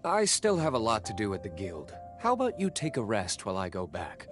I still have a lot to do at the guild. How about you take a rest while I go back?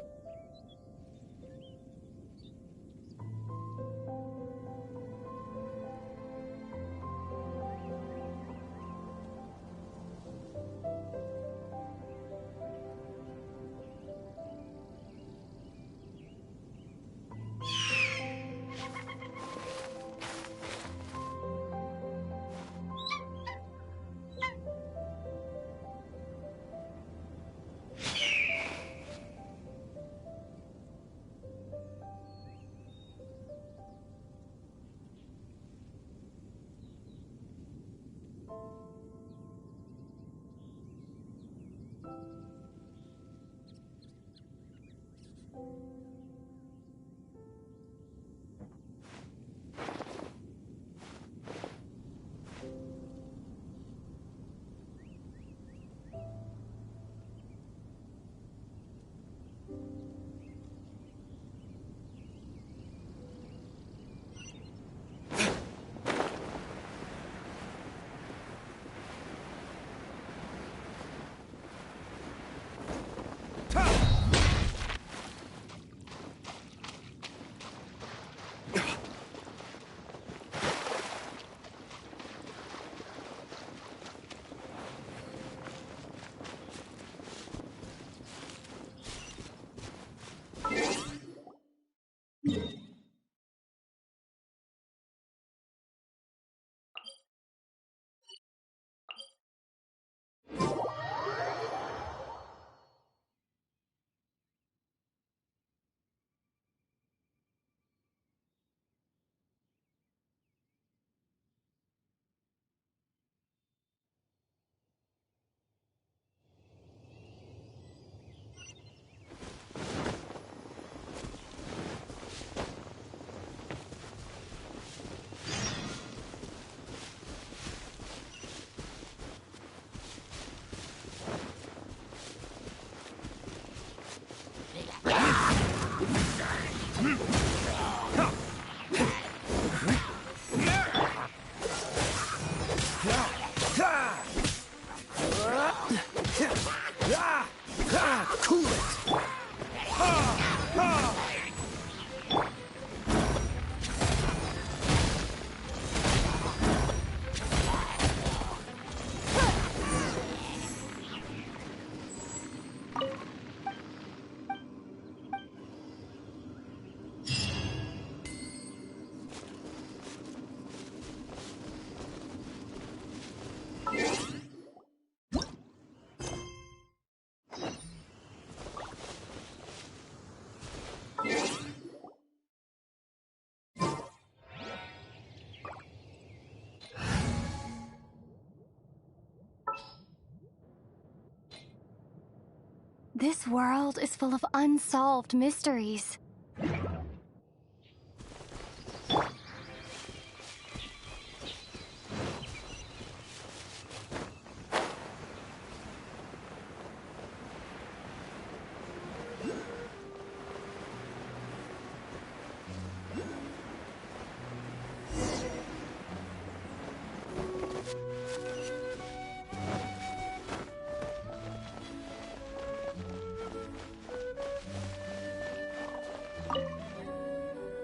This world is full of unsolved mysteries.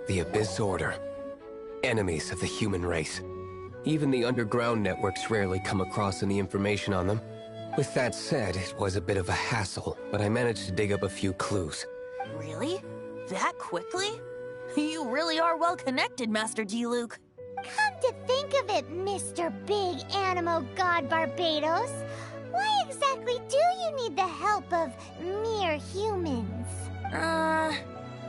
The Abyss Order. Enemies of the human race. Even the underground networks rarely come across any information on them. With that said, it was a bit of a hassle, but I managed to dig up a few clues. Really? That quickly? You really are well connected, Master D-Luke. Come to think of it, Mr. Big Animo God Barbados, why exactly do you need the help of mere humans? How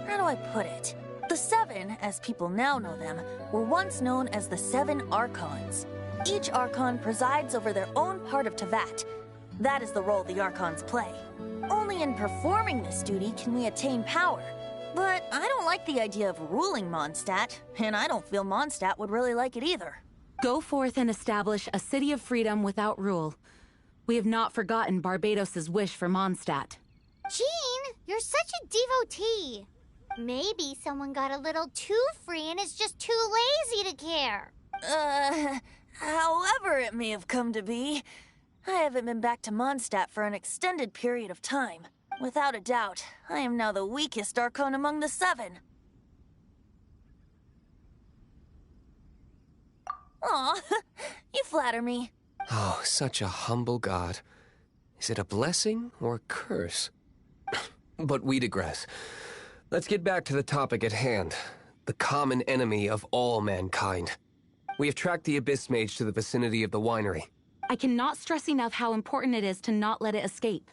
do I put it? The Seven, as people now know them, were once known as the Seven Archons. Each Archon presides over their own part of Teyvat. That is the role the Archons play. Only in performing this duty can we attain power. But I don't like the idea of ruling Mondstadt, and I don't feel Mondstadt would really like it either. Go forth and establish a city of freedom without rule. We have not forgotten Barbados' wish for Mondstadt. Jean, you're such a devotee. Maybe someone got a little too free and is just too lazy to care. However it may have come to be, I haven't been back to Mondstadt for an extended period of time. Without a doubt, I am now the weakest Archon among the 7. Aw, you flatter me. Oh, such a humble god. Is it a blessing or a curse? But we digress. Let's get back to the topic at hand. The common enemy of all mankind. We have tracked the Abyss Mage to the vicinity of the winery. I cannot stress enough how important it is to not let it escape.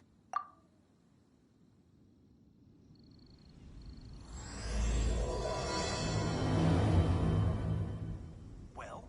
Well.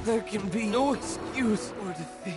There can be no excuse for defeat.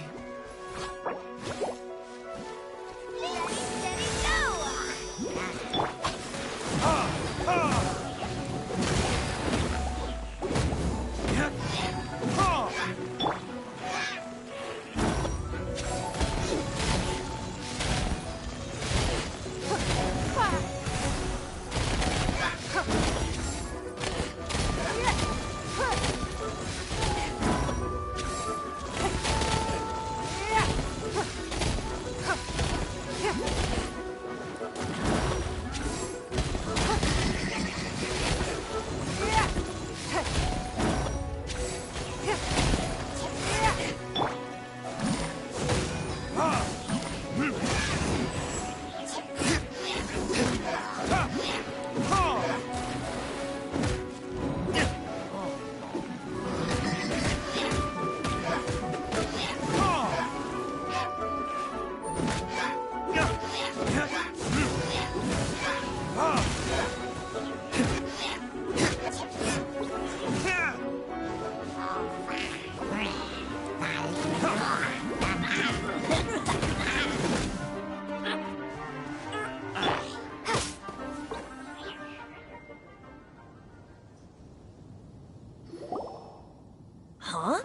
Huh?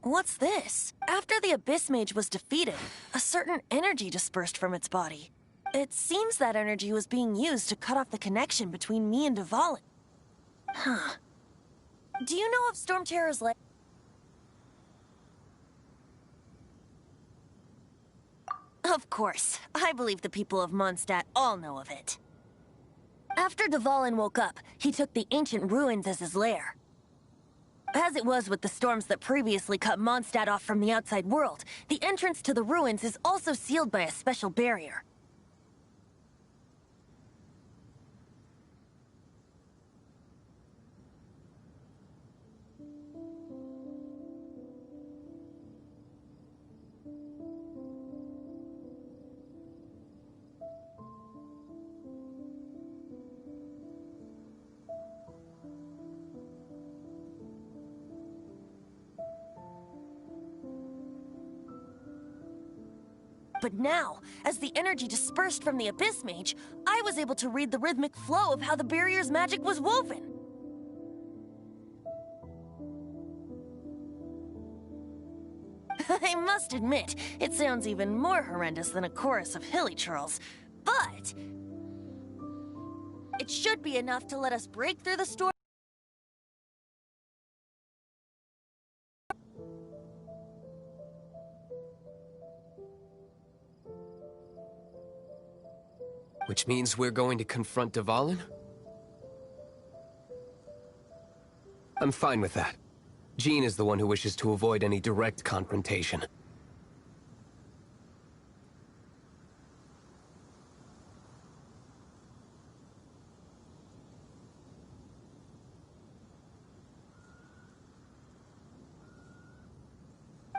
What's this? After the Abyss Mage was defeated, a certain energy dispersed from its body. It seems that energy was being used to cut off the connection between me and Dvalin. Huh. Do you know of Storm Terror's lair? Of course. I believe the people of Mondstadt all know of it. After Dvalin woke up, he took the ancient ruins as his lair. As it was with the storms that previously cut Mondstadt off from the outside world, the entrance to the ruins is also sealed by a special barrier. But now, as the energy dispersed from the Abyss Mage, I was able to read the rhythmic flow of how the barrier's magic was woven. I must admit, it sounds even more horrendous than a chorus of hilly churls, but it should be enough to let us break through the storm. Which means we're going to confront Dvalin? I'm fine with that. Jean is the one who wishes to avoid any direct confrontation.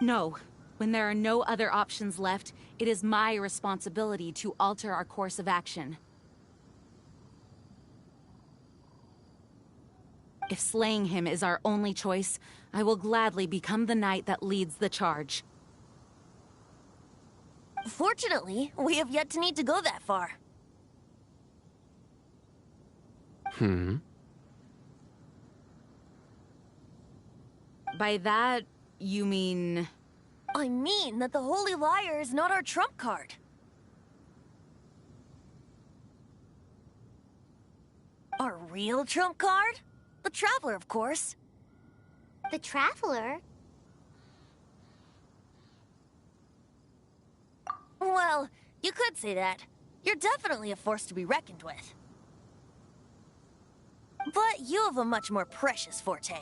No. When there are no other options left, it is my responsibility to alter our course of action. If slaying him is our only choice, I will gladly become the knight that leads the charge. Fortunately, we have yet to need to go that far. By that, you mean... I mean that the Holy Liar is not our trump card. Our real trump card? The Traveler, of course. The Traveler? Well, you could say that. You're definitely a force to be reckoned with. But you have a much more precious forte.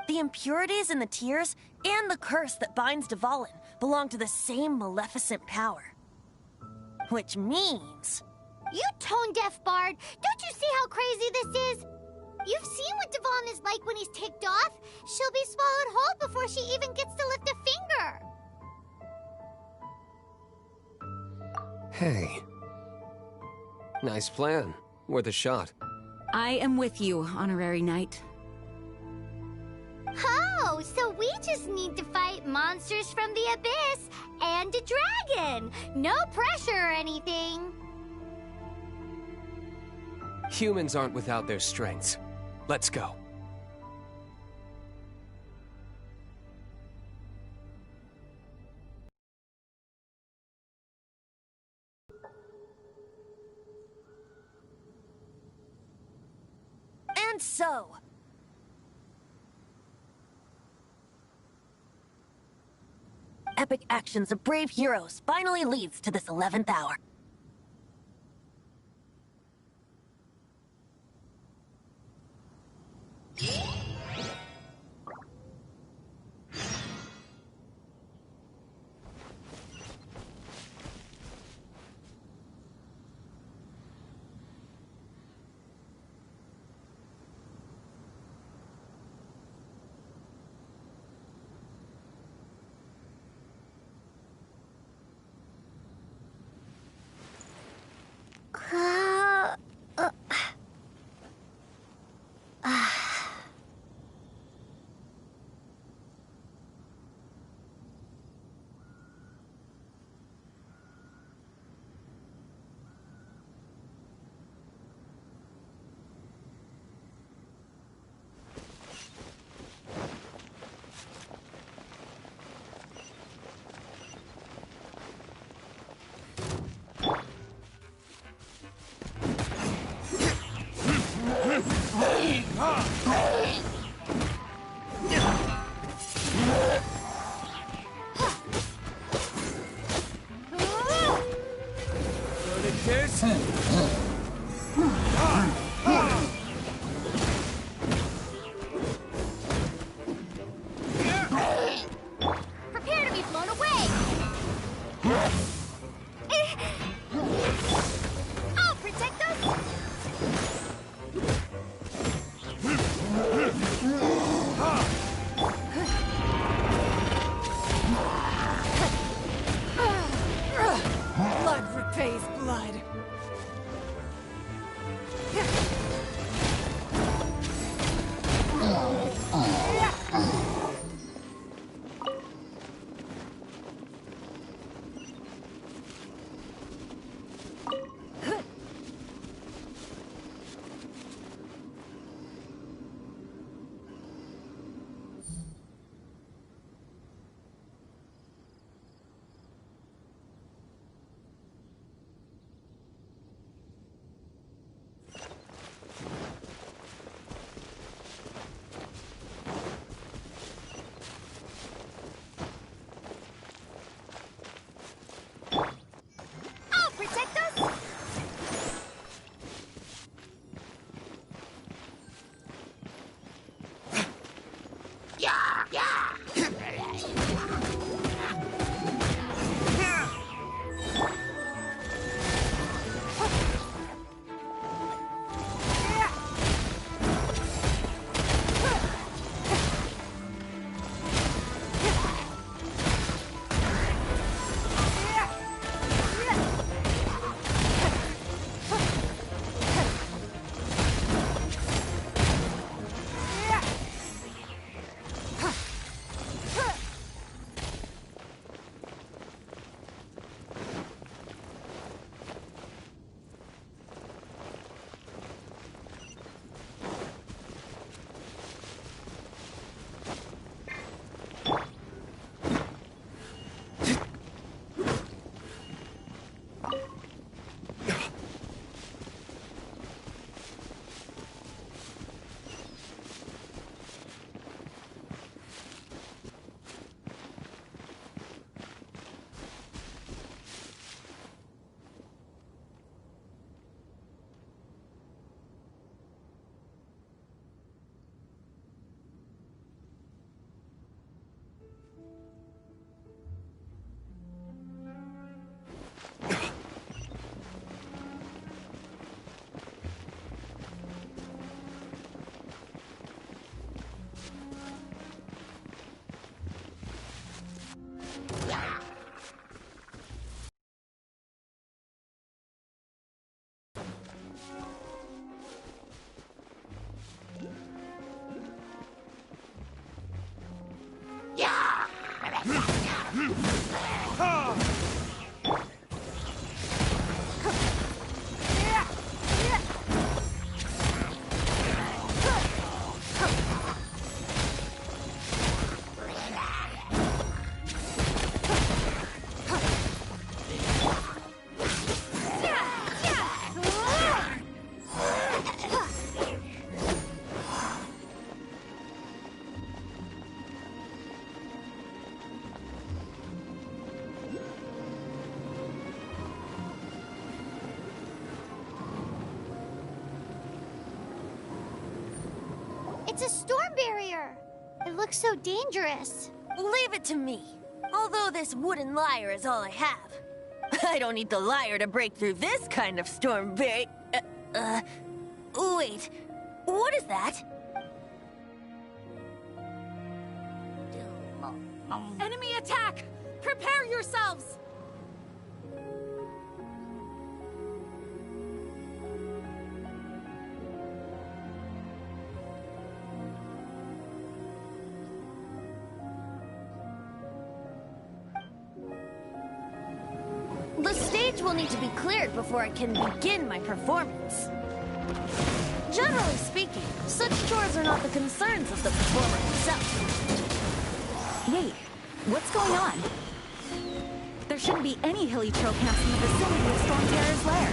The impurities in the tears and the curse that binds Dvalin belong to the same maleficent power. Which means... You tone-deaf bard! Don't you see how crazy this is? You've seen what Dvalin is like when he's ticked off. She'll be swallowed whole before she even gets to lift a finger. Hey. Nice plan. Worth a shot. I am with you, Honorary Knight. Oh, so we just need to fight monsters from the abyss and a dragon. No pressure or anything. Humans aren't without their strengths. Let's go. And so... epic actions of brave heroes finally leads to this 11th hour. Prepare to be blown away. I'll protect us. Blood repays blood. It's a storm barrier. It looks so dangerous. Leave it to me. Although this wooden lyre is all I have. I don't need the lyre to break through this kind of storm barrier. Wait. What is that? Enemy attack! Prepare yourselves! The stage will need to be cleared before I can begin my performance. Generally speaking, such chores are not the concerns of the performer himself. Wait, what's going on? There shouldn't be any hilly trail camps in the vicinity of Storm Terror's lair.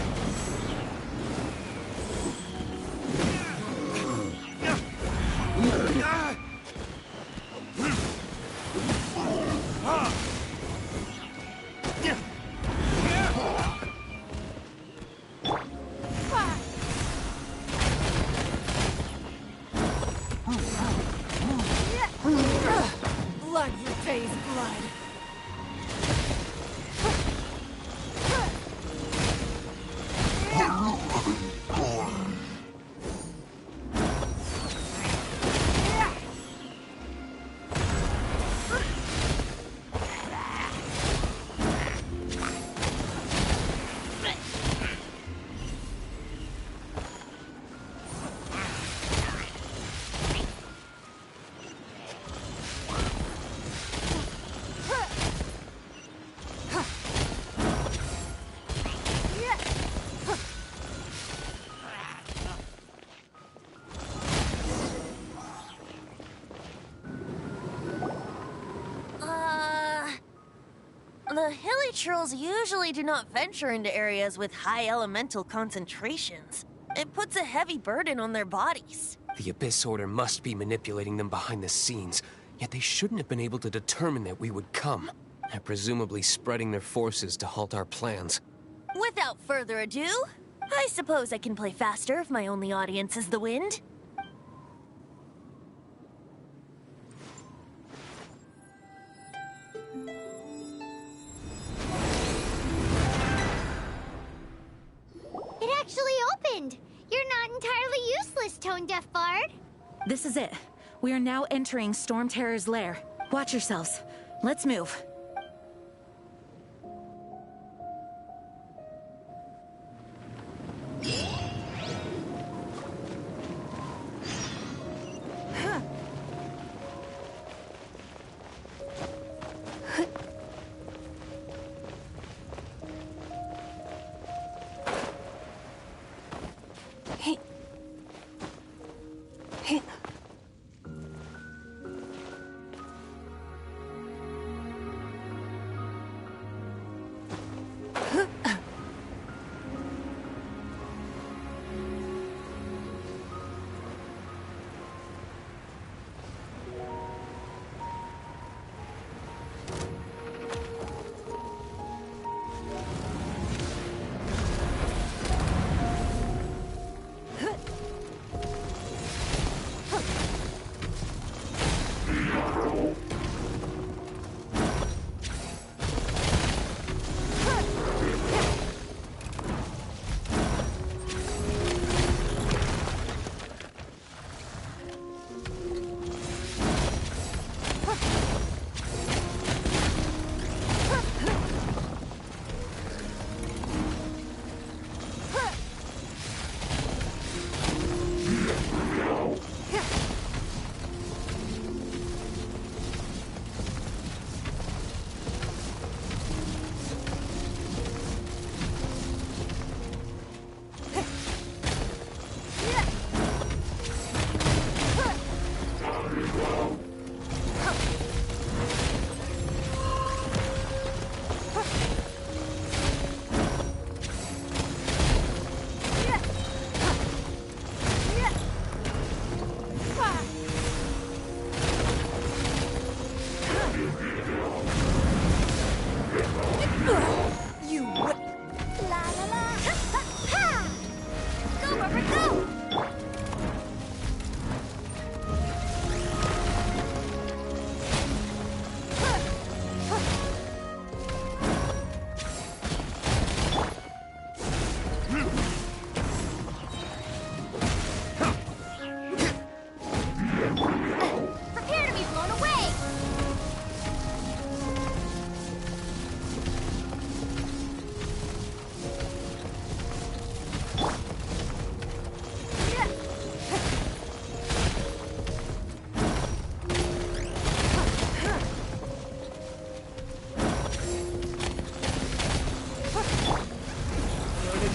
Blood repays blood. The hilly trolls usually do not venture into areas with high elemental concentrations. It puts a heavy burden on their bodies. The Abyss Order must be manipulating them behind the scenes, yet they shouldn't have been able to determine that we would come, and presumably spreading their forces to halt our plans. Without further ado, I suppose I can play faster if my only audience is the wind. It actually opened. You're not entirely useless, Tone Deaf Bard. This is it. We are now entering Storm Terror's lair. Watch yourselves. Let's move.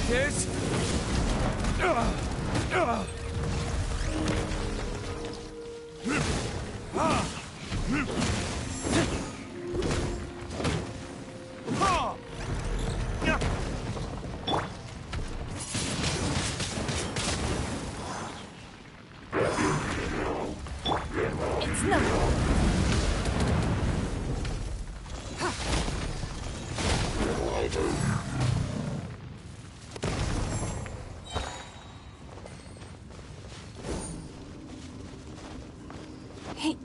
this? It's no. Hey.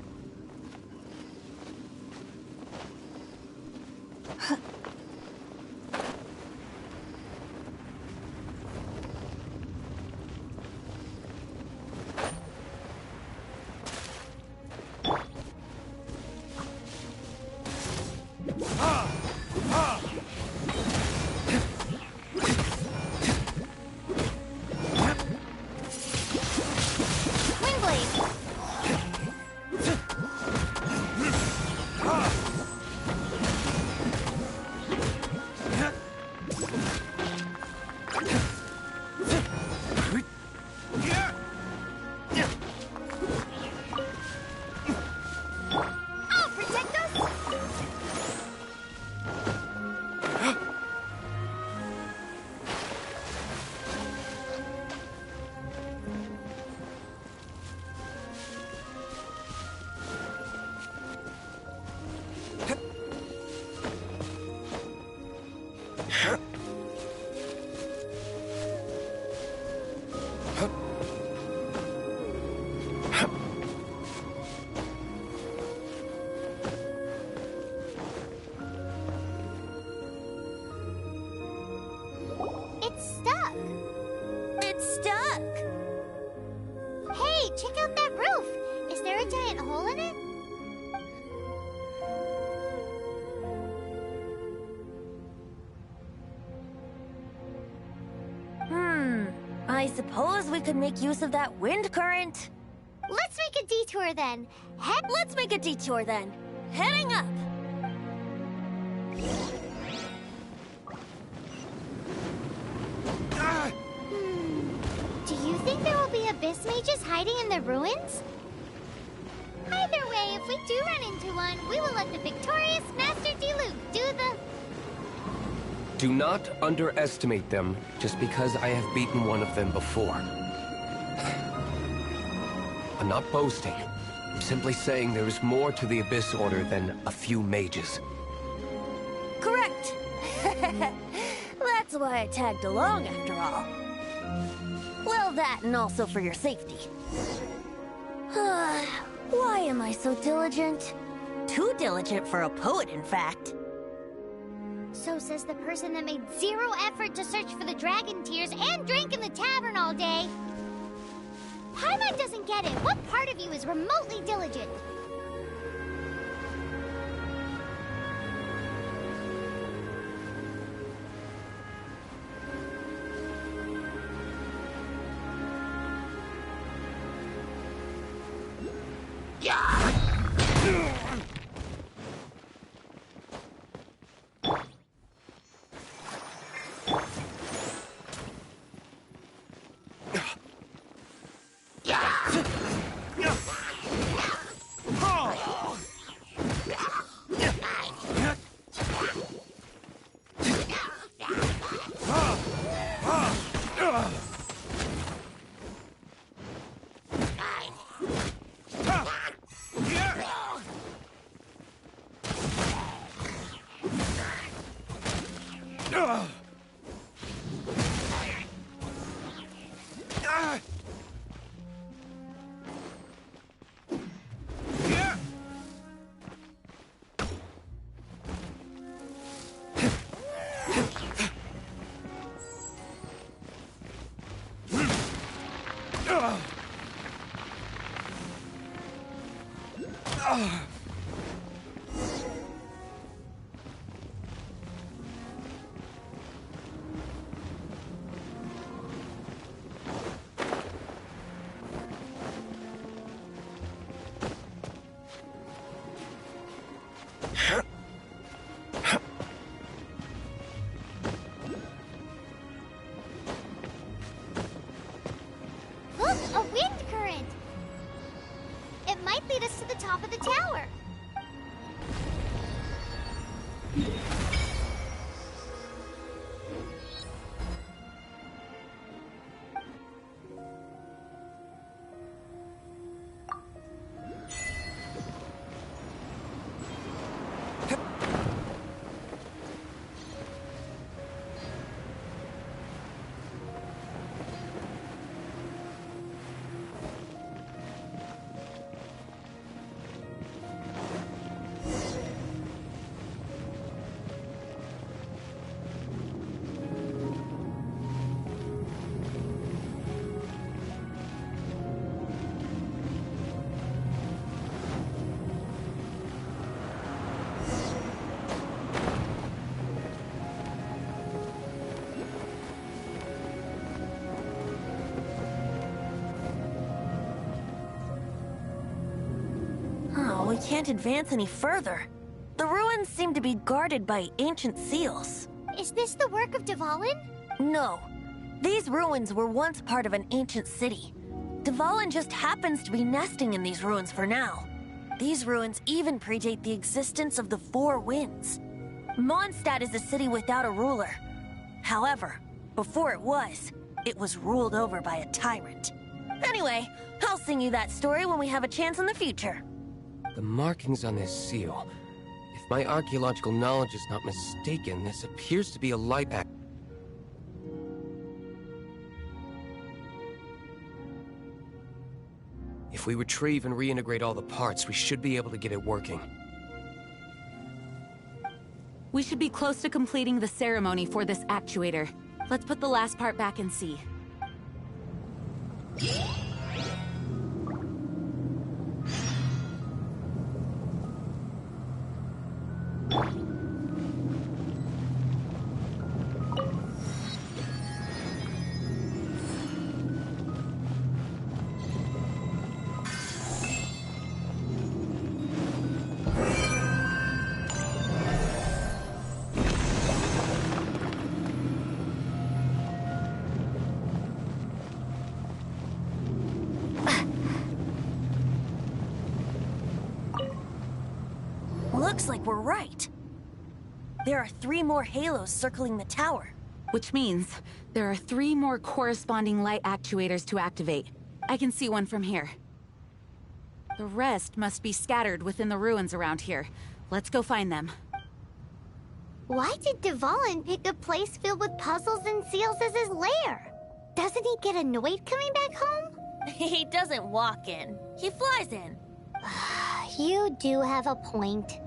It's stuck. It's stuck! Hey, check out that roof. Is there a giant hole in it? I suppose we could make use of that wind current. Let's make a detour then. Let's make a detour then. Heading up! Do you think there will be abyss mages hiding in the ruins? Either way, if we do run into one, we will let the victorious Master Diluc do the... Do not underestimate them just because I have beaten one of them before. I'm not boasting. I'm simply saying there is more to the Abyss Order than a few mages. Correct! That's why I tagged along after all. Well, that and also for your safety. Why am I so diligent? Too diligent for a poet, in fact. So says the person that made zero effort to search for the dragon tears and drank in the tavern all day. Paimon doesn't get it. What part of you is remotely diligent? top of the tower. Oh, we can't advance any further. The ruins seem to be guarded by ancient seals. Is this the work of Dvalin? No. These ruins were once part of an ancient city. Dvalin just happens to be nesting in these ruins for now. These ruins even predate the existence of the Four Winds. Mondstadt is a city without a ruler. However, before it was ruled over by a tyrant. Anyway, I'll sing you that story when we have a chance in the future. The markings on this seal. If my archaeological knowledge is not mistaken, this appears to be a light act. If we retrieve and reintegrate all the parts, we should be able to get it working. We should be close to completing the ceremony for this actuator. Let's put the last part back and see. Looks like we're right. There are 3 more halos circling the tower. Which means there are 3 more corresponding light actuators to activate. I can see one from here. The rest must be scattered within the ruins around here. Let's go find them. Why did Dvalin pick a place filled with puzzles and seals as his lair? Doesn't he get annoyed coming back home? He doesn't walk in. He flies in. You do have a point.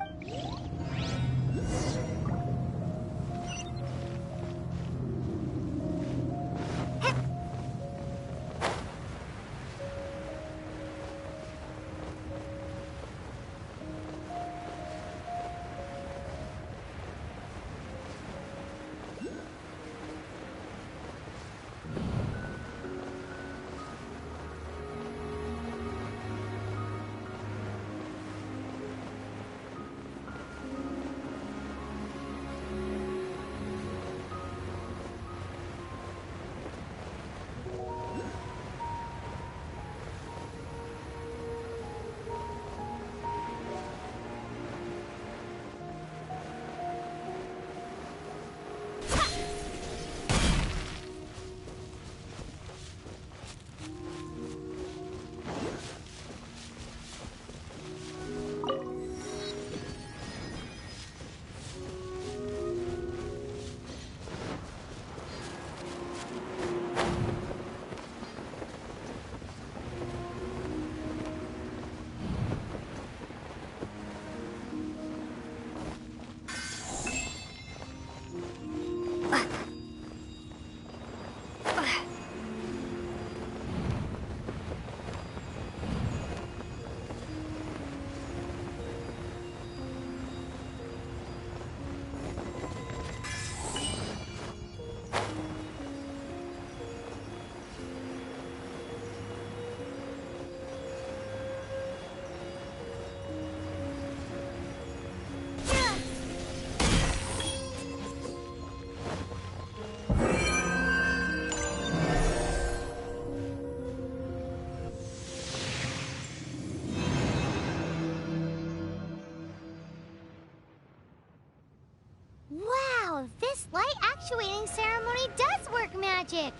actuating ceremony does work magic.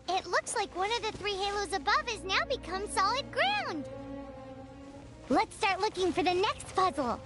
It looks like one of the 3 halos above has now become solid ground. Let's start looking for the next puzzle.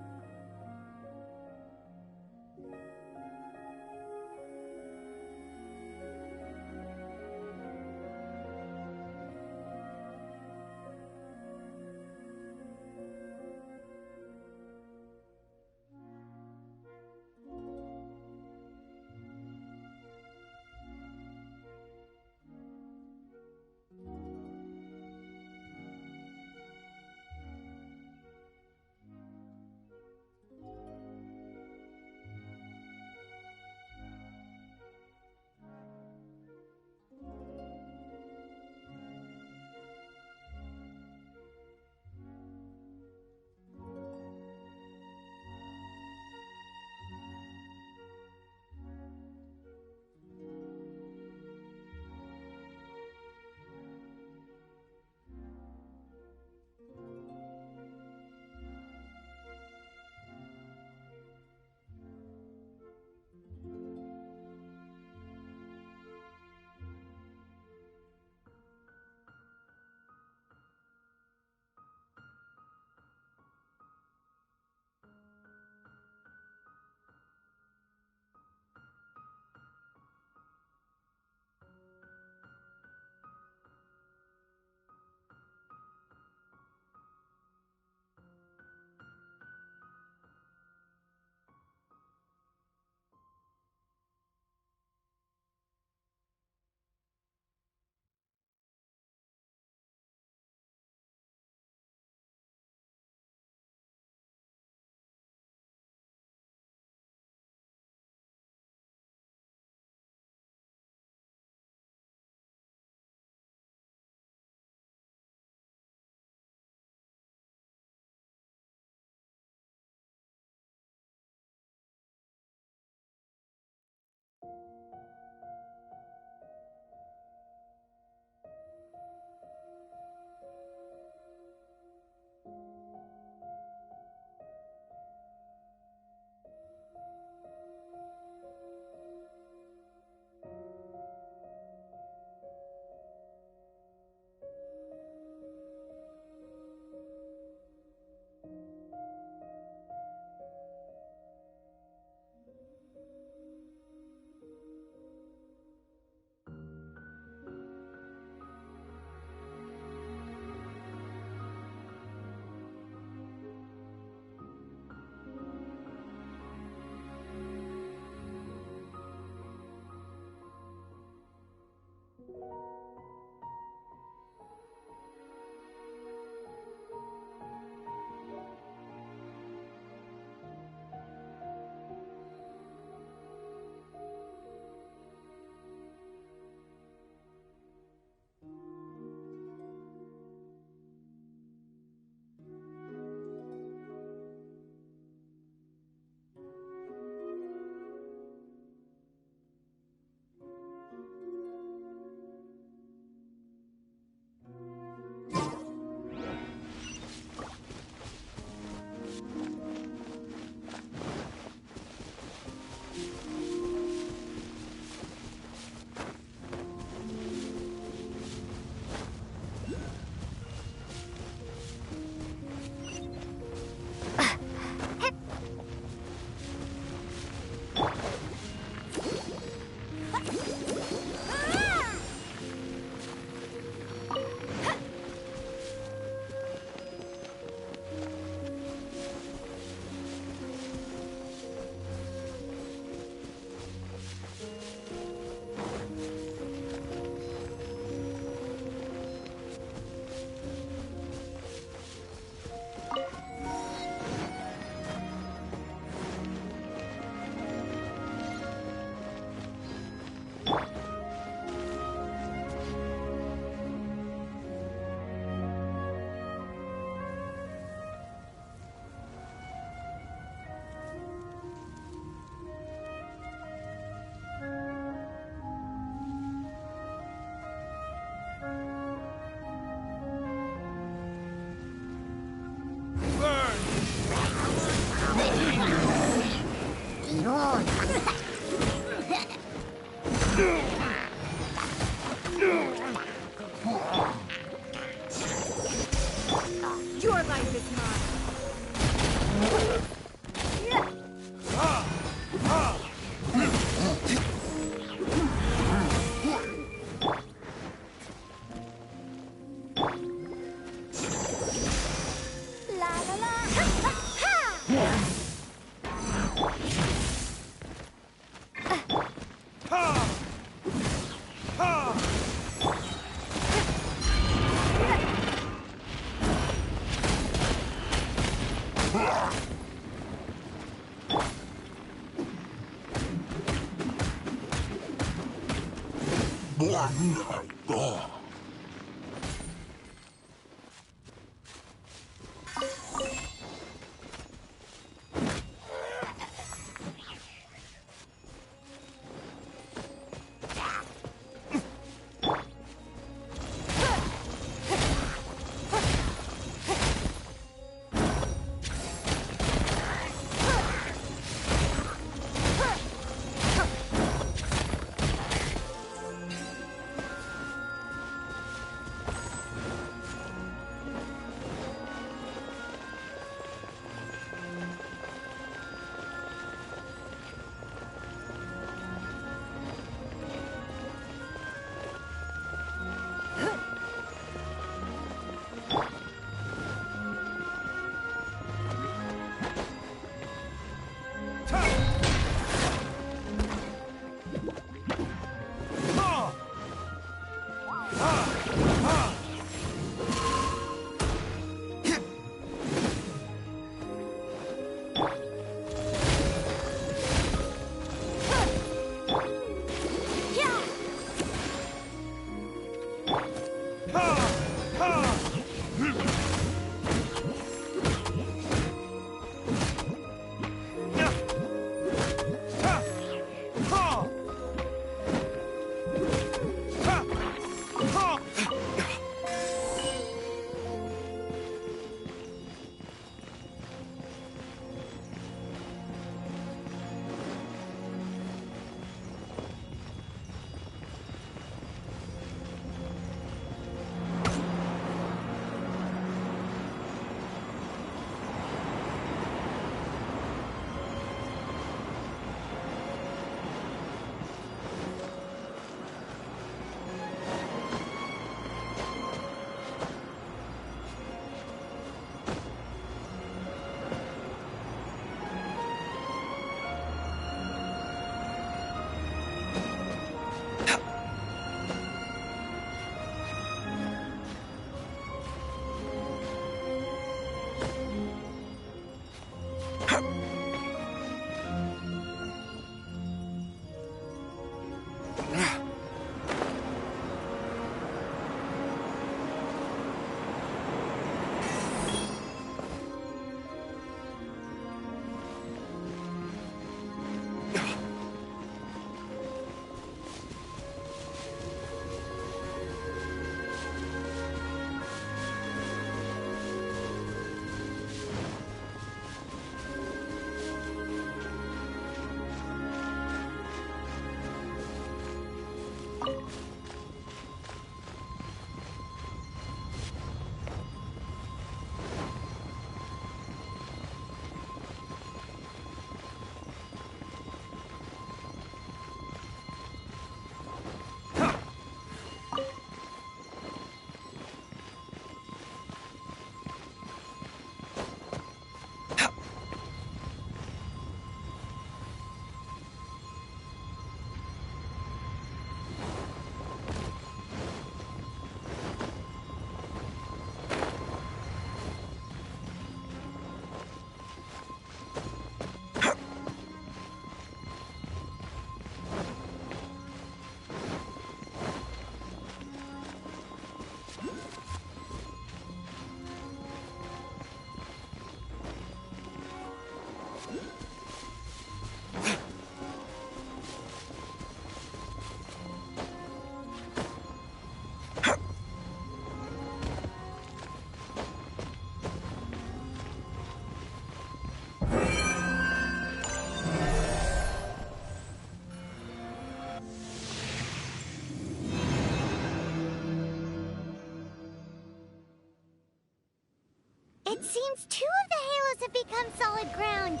It seems 2 of the halos have become solid ground.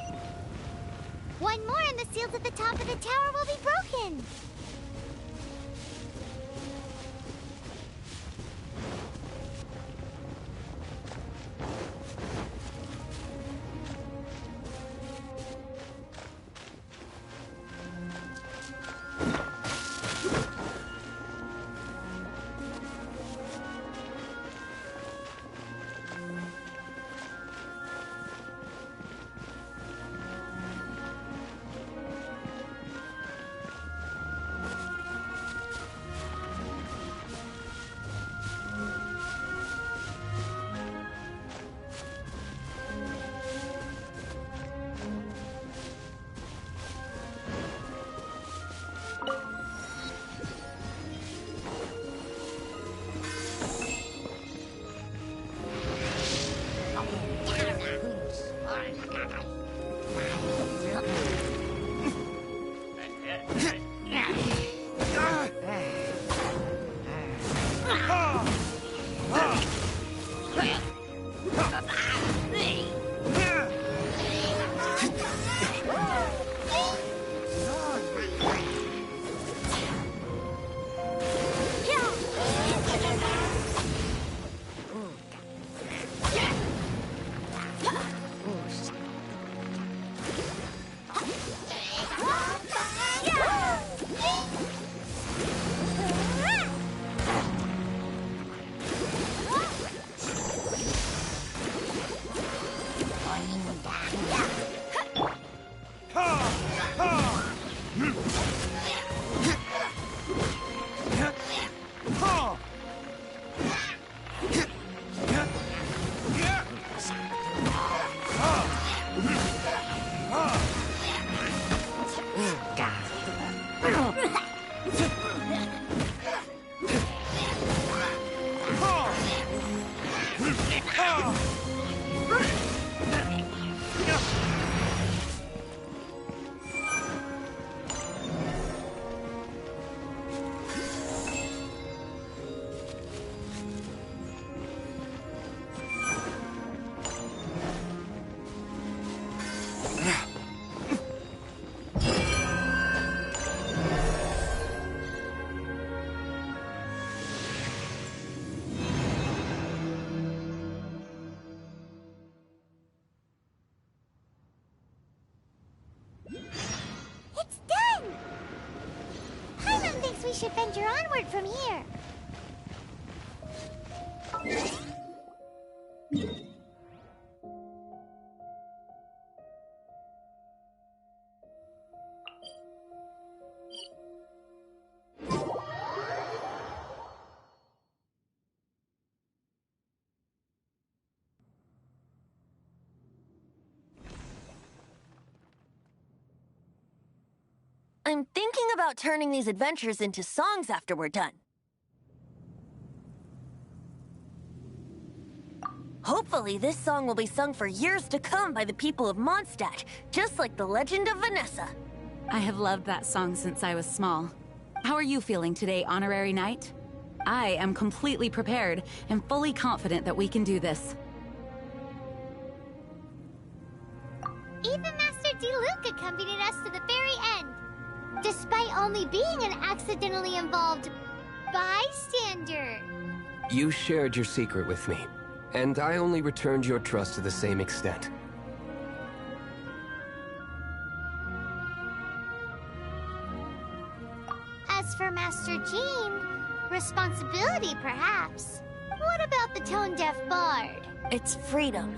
One more and the seals at the top of the tower will be broken. It's done! Paimon thinks we should venture onward from here. I'm thinking about turning these adventures into songs after we're done. Hopefully, this song will be sung for years to come by the people of Mondstadt, just like the legend of Vanessa. I have loved that song since I was small. How are you feeling today, Honorary Knight? I am completely prepared and fully confident that we can do this. Even Master D-Luke accompanied us to the very end, despite only being an accidentally involved bystander. You shared your secret with me, and I only returned your trust to the same extent. As for Master Jean, responsibility perhaps. What about the tone-deaf bard? It's freedom.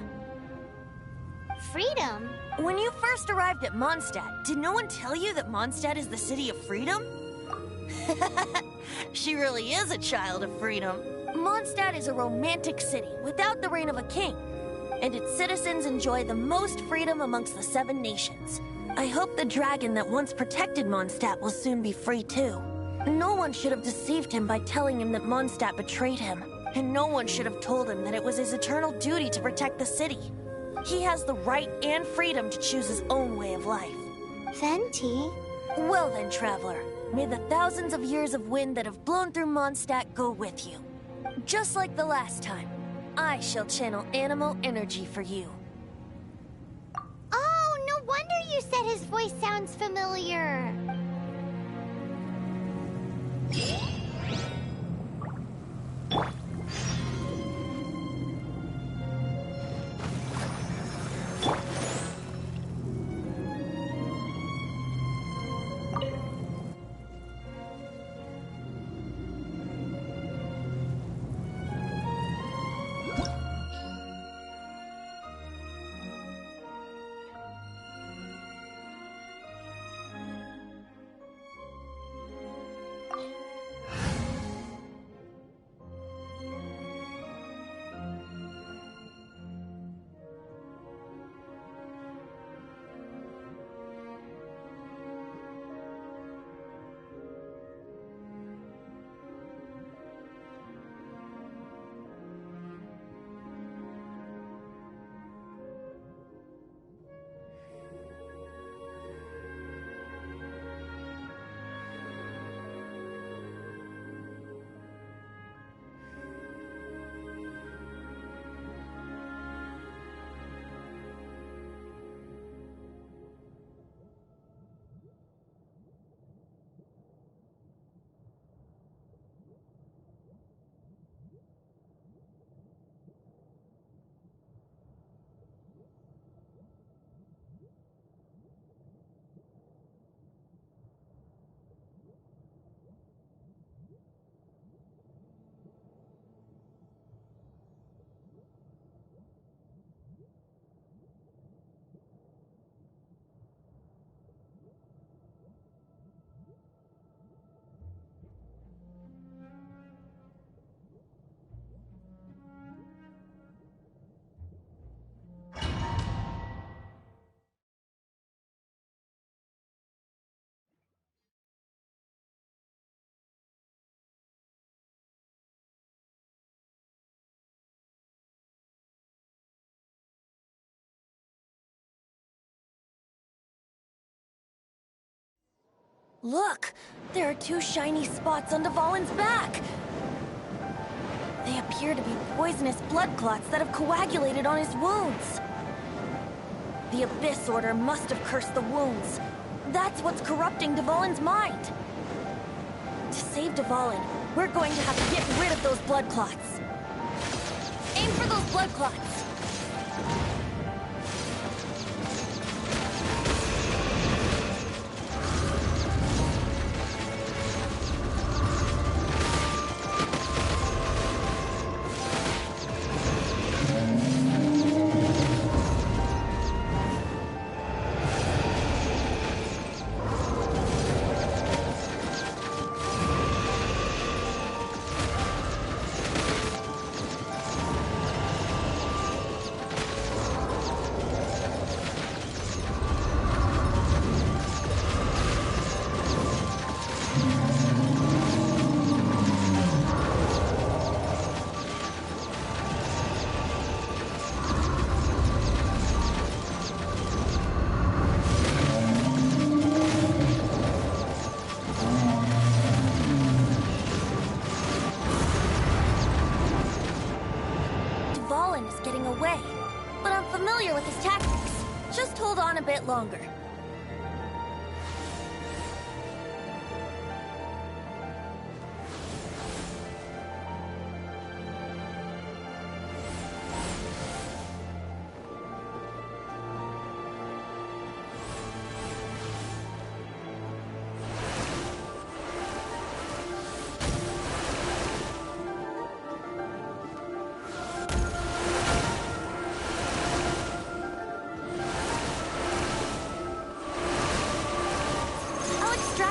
Freedom? When you first arrived at Mondstadt, did no one tell you that Mondstadt is the city of freedom? She really is a child of freedom. Mondstadt is a romantic city without the reign of a king, and its citizens enjoy the most freedom amongst the 7 nations. I hope the dragon that once protected Mondstadt will soon be free too. No one should have deceived him by telling him that Mondstadt betrayed him, and no one should have told him that it was his eternal duty to protect the city. He has the right and freedom to choose his own way of life. Venti? Well then, traveler, may the thousands of years of wind that have blown through Mondstadt go with you. Just like the last time, I shall channel animal energy for you. Oh, no wonder you said his voice sounds familiar. Look! There are two shiny spots on Dvalin's back! They appear to be poisonous blood clots that have coagulated on his wounds. The Abyss Order must have cursed the wounds. That's what's corrupting Dvalin's mind. To save Dvalin, we're going to have to get rid of those blood clots. Aim for those blood clots! Away, but I'm familiar with his tactics. Just hold on a bit longer.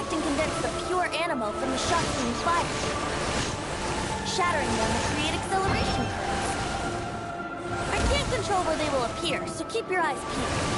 And condense the pure animal from the shots being fired. Shattering them will create acceleration currents. I can't control where they will appear, so keep your eyes peeled.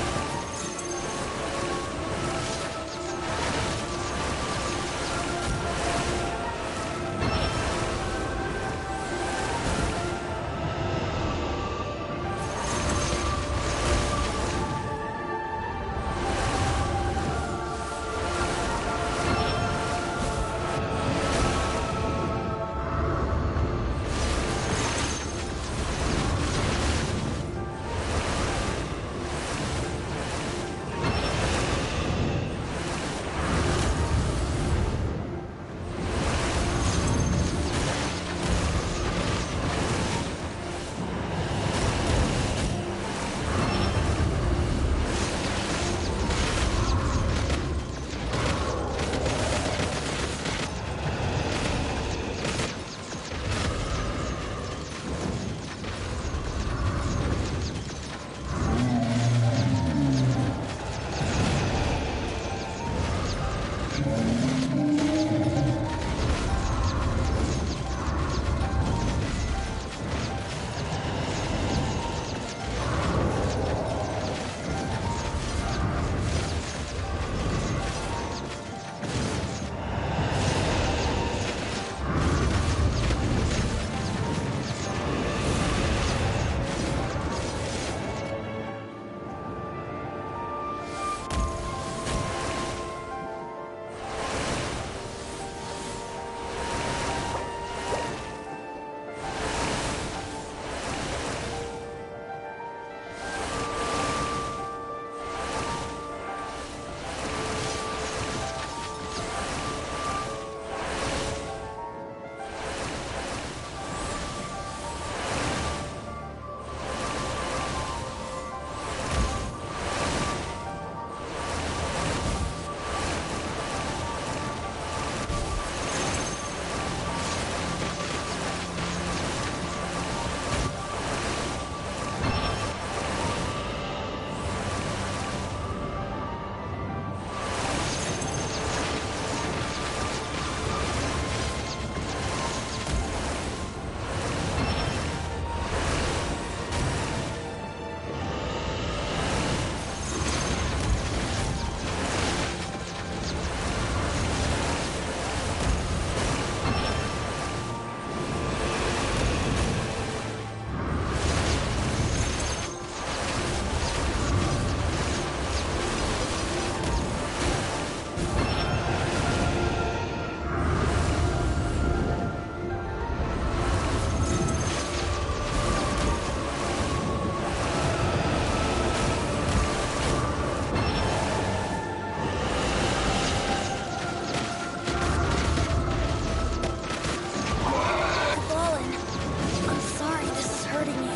hurting you.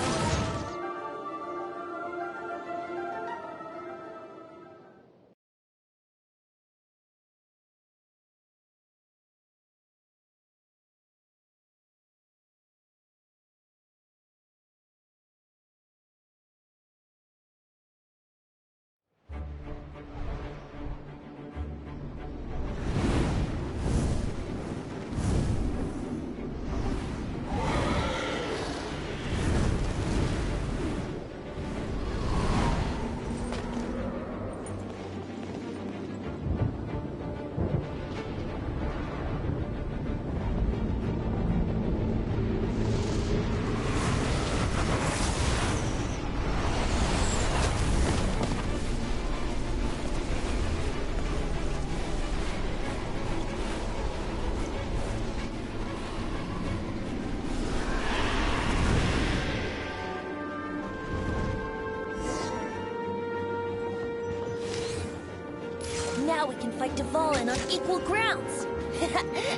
Now we can fight Dvalin on equal grounds.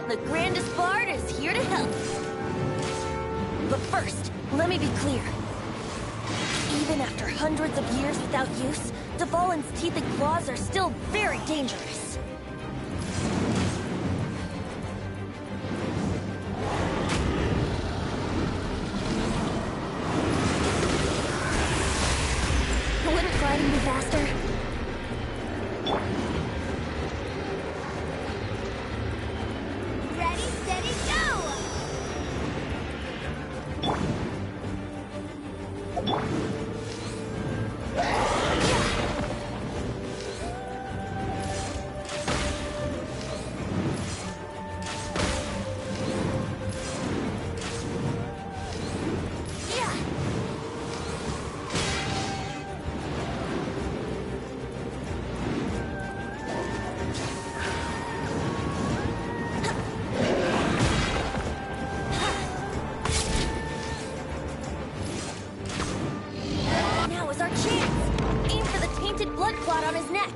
The grandest bard is here to help. But first, let me be clear. Even after hundreds of years without use, Dvalin's teeth and claws are still very dangerous. Wouldn't fighting be faster? Ready, steady, go! Now is our chance! Aim for the tainted blood clot on his neck!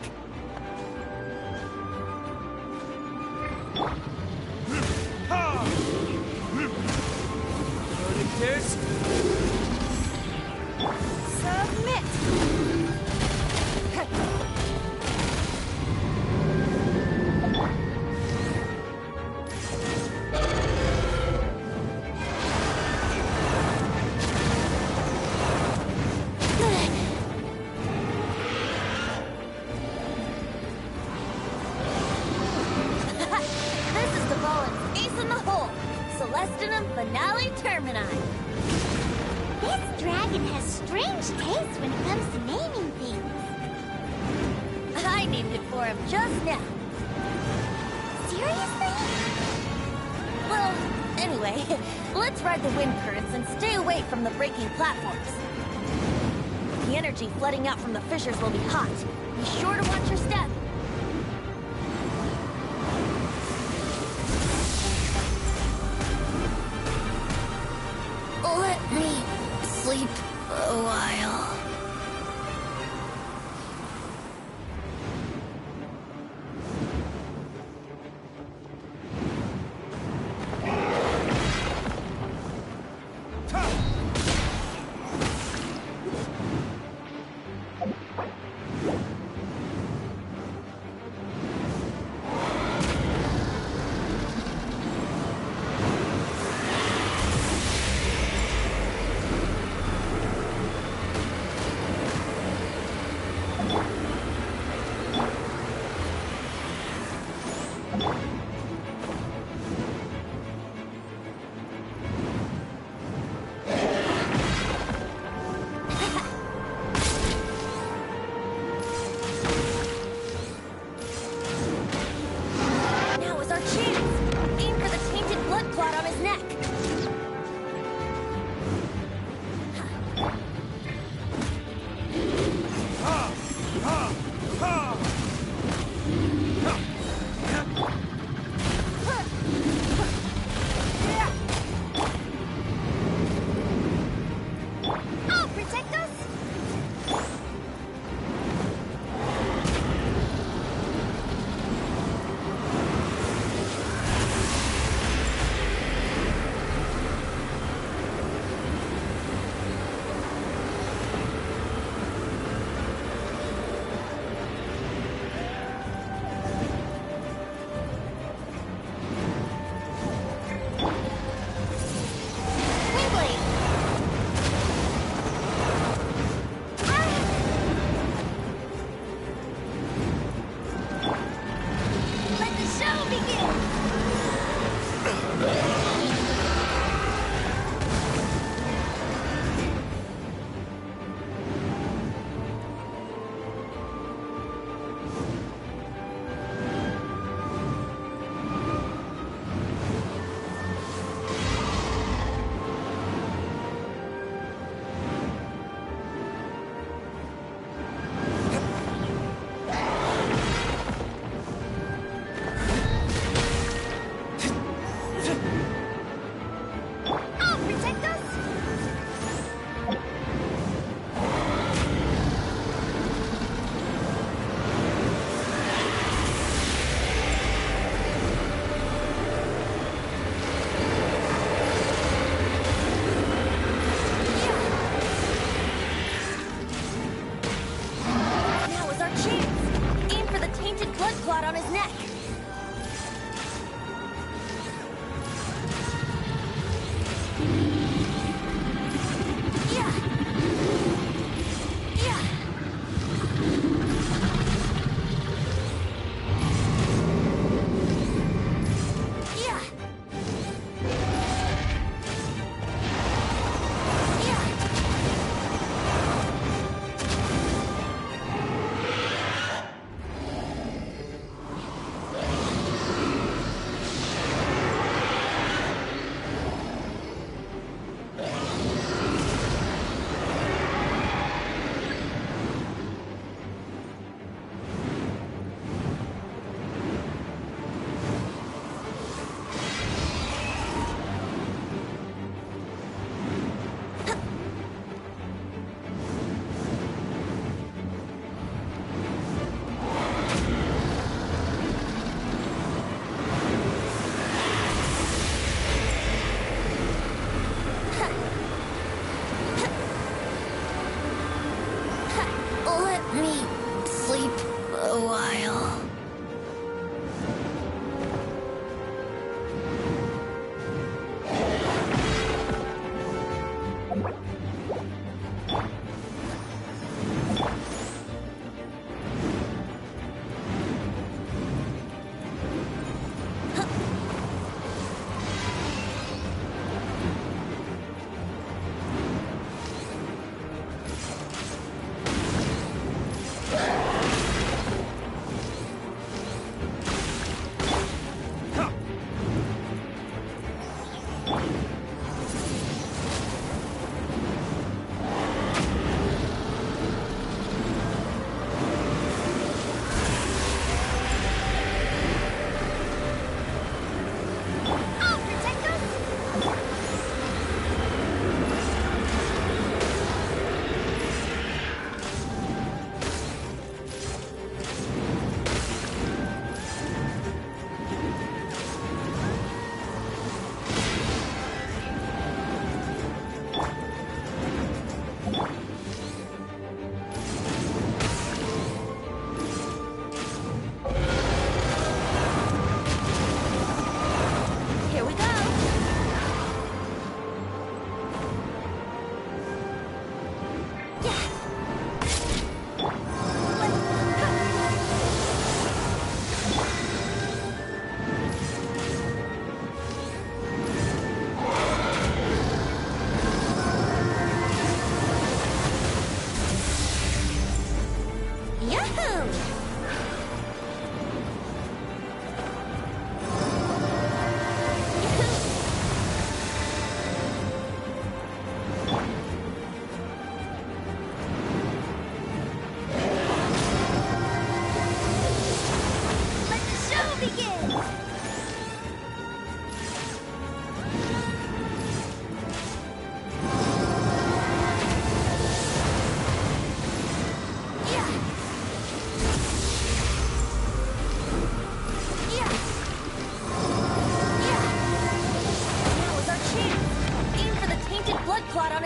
Submit! This is Dvalin's ace in the hole! Celestinum Finale Termini! This dragon has strange taste when it comes to naming things. I named it for him just now. Seriously? Well, anyway, let's ride the wind currents and stay away from the breaking platforms. The energy flooding out from the fissures will be hot. Be sure to watch your step. Let me sleep a while.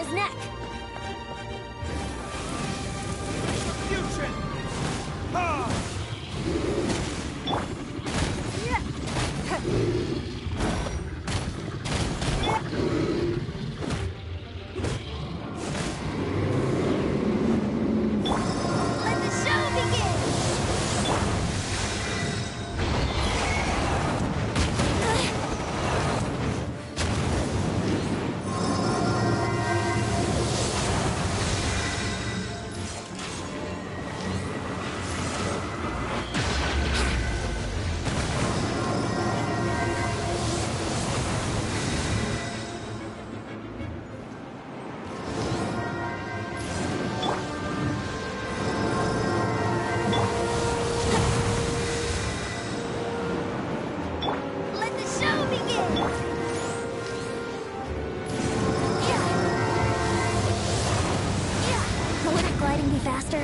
his neck. Fusion! Ha! Let the show begin! Let the show begin! Wouldn't gliding be faster?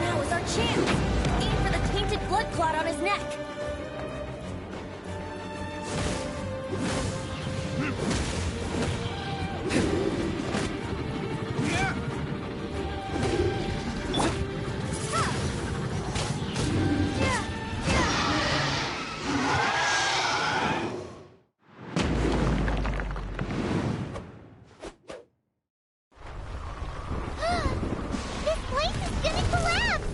Now is our chance. Aim for the tainted blood clot on his neck. This place is gonna collapse!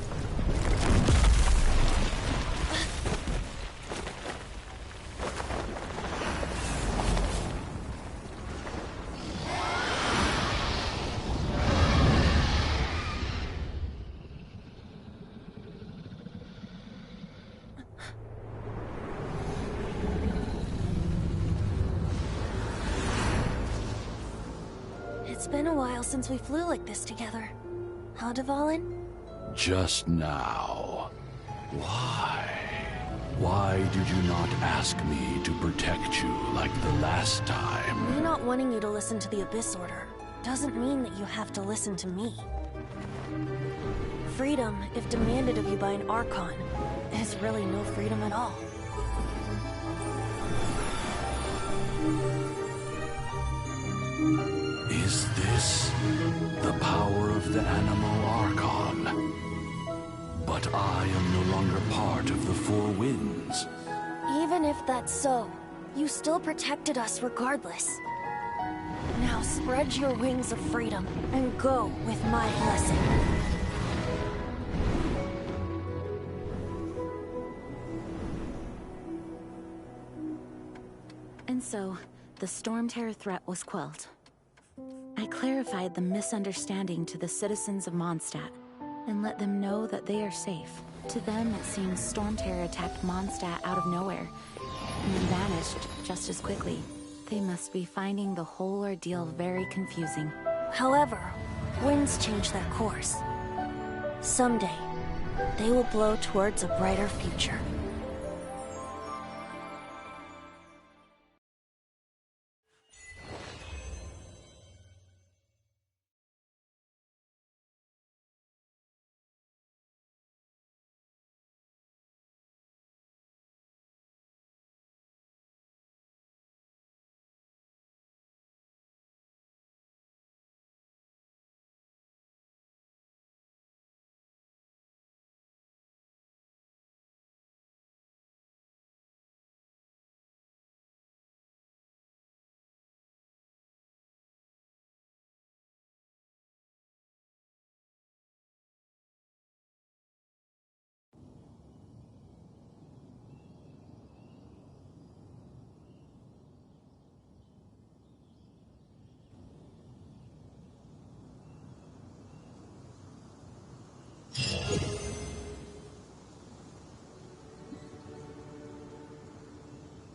It's been a while since we flew like this together. Huh, Dvalin? Just now. Why? Why did you not ask me to protect you like the last time? Me not wanting you to listen to the Abyss Order doesn't mean that you have to listen to me. Freedom, if demanded of you by an Archon, is really no freedom at all. Is this the power of the Animal Archon? But I am no longer part of the Four Winds. Even if that's so, you still protected us regardless. Now spread your wings of freedom and go with my blessing. And so, the Storm Terror threat was quelled. I clarified the misunderstanding to the citizens of Mondstadt, and let them know that they are safe. To them, it seems Storm Terror attacked Mondstadt out of nowhere, and then vanished just as quickly. They must be finding the whole ordeal very confusing. However, winds change their course. Someday, they will blow towards a brighter future.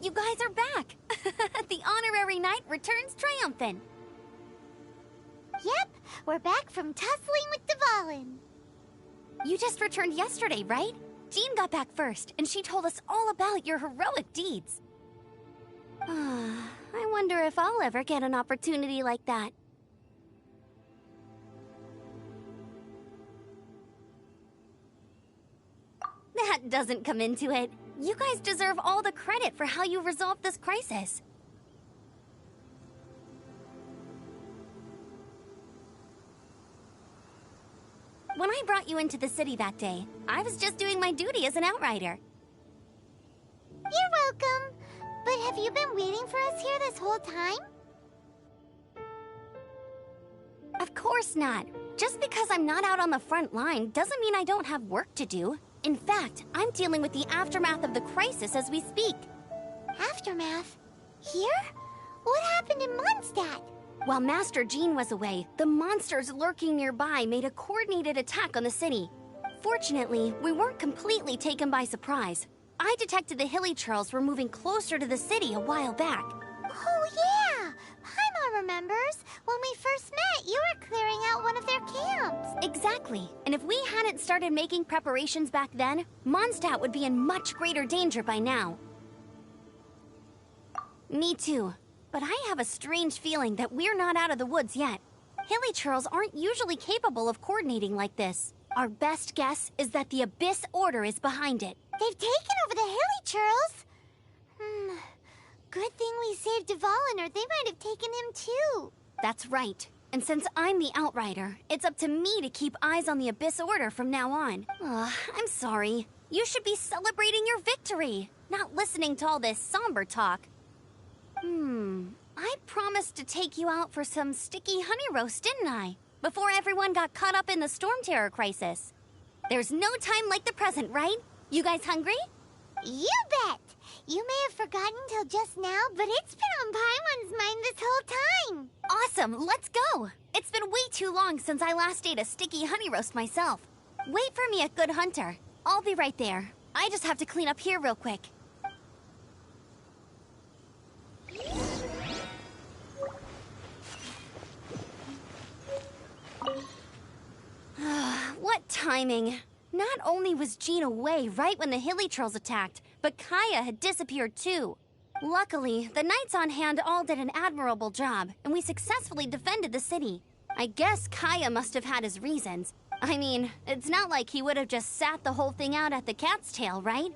you guys are back! The honorary knight returns triumphant. Yep, we're back from tussling with Dvalin. You just returned yesterday, right? Jean got back first, and she told us all about your heroic deeds. I wonder if I'll ever get an opportunity like that. That doesn't come into it. You guys deserve all the credit for how you resolved this crisis. When I brought you into the city that day, I was just doing my duty as an outrider. You're welcome. But have you been waiting for us here this whole time? Of course not. Just because I'm not out on the front line doesn't mean I don't have work to do. In fact, I'm dealing with the aftermath of the crisis as we speak. Aftermath? Here? What happened in Mondstadt? While Master Jean was away, the monsters lurking nearby made a coordinated attack on the city. Fortunately, we weren't completely taken by surprise. I detected the Hilly Churls were moving closer to the city a while back. Oh yeah! Paimon remembers. When we first met, you were clearing out one of their camps. Exactly. And if we hadn't started making preparations back then, Mondstadt would be in much greater danger by now. Me too. But I have a strange feeling that we're not out of the woods yet. Hilly Churls aren't usually capable of coordinating like this. Our best guess is that the Abyss Order is behind it. They've taken over the Hilly Churls? Good thing we saved Dvalin, or they might have taken him too. That's right. And since I'm the Outrider, it's up to me to keep eyes on the Abyss Order from now on. I'm sorry. You should be celebrating your victory, not listening to all this somber talk. I promised to take you out for some sticky honey roast, didn't I? Before everyone got caught up in the Storm Terror crisis. There's no time like the present, right? You guys hungry? You bet! You may have forgotten till just now, but it's been on Paimon's mind this whole time. Awesome, let's go! It's been way too long since I last ate a sticky honey roast myself. Wait for me at Good Hunter. I'll be right there. I just have to clean up here real quick. What timing! Not only was Jean away right when the Hilly Churls attacked, but Kaya had disappeared too. Luckily, the knights on hand all did an admirable job, and we successfully defended the city. I guess Kaya must have had his reasons. I mean, it's not like he would have just sat the whole thing out at the Cat's Tail, right?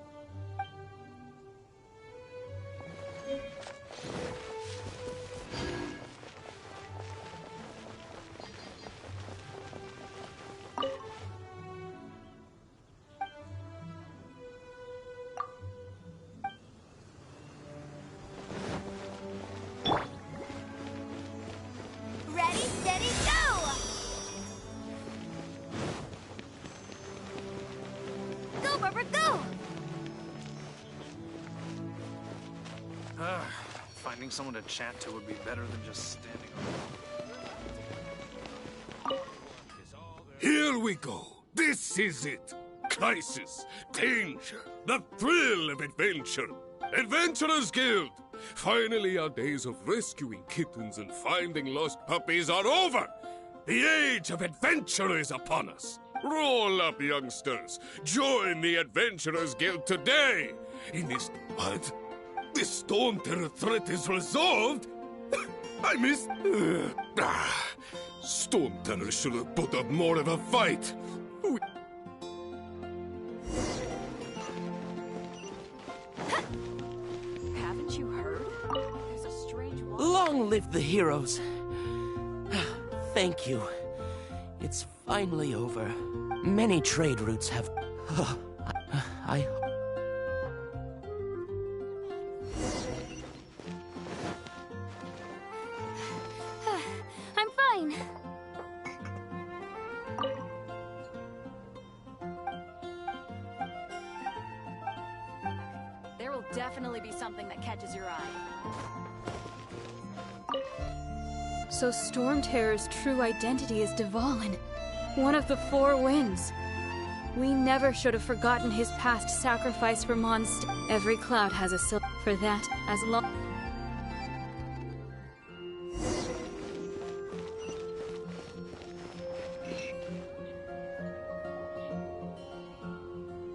Finding someone to chat to would be better than just standing around. Here we go. This is it. Crisis, danger, the thrill of adventure. Adventurers Guild. Finally, our days of rescuing kittens and finding lost puppies are over. The age of adventure is upon us. Roll up, youngsters. Join the Adventurers Guild today. In this... What? This Storm Terror threat is resolved? I missed... Storm Terror should have put up more of a fight. Haven't you heard? There's a strange... Long live the heroes. Thank you. It's finally over. Many trade routes have... I... I'm fine. There will definitely be something that catches your eye. So Storm Terror's true identity is Dvalin, one of the Four Winds. We never should have forgotten his past sacrifice for Mondstadt. Every cloud has a silver. For that, as long...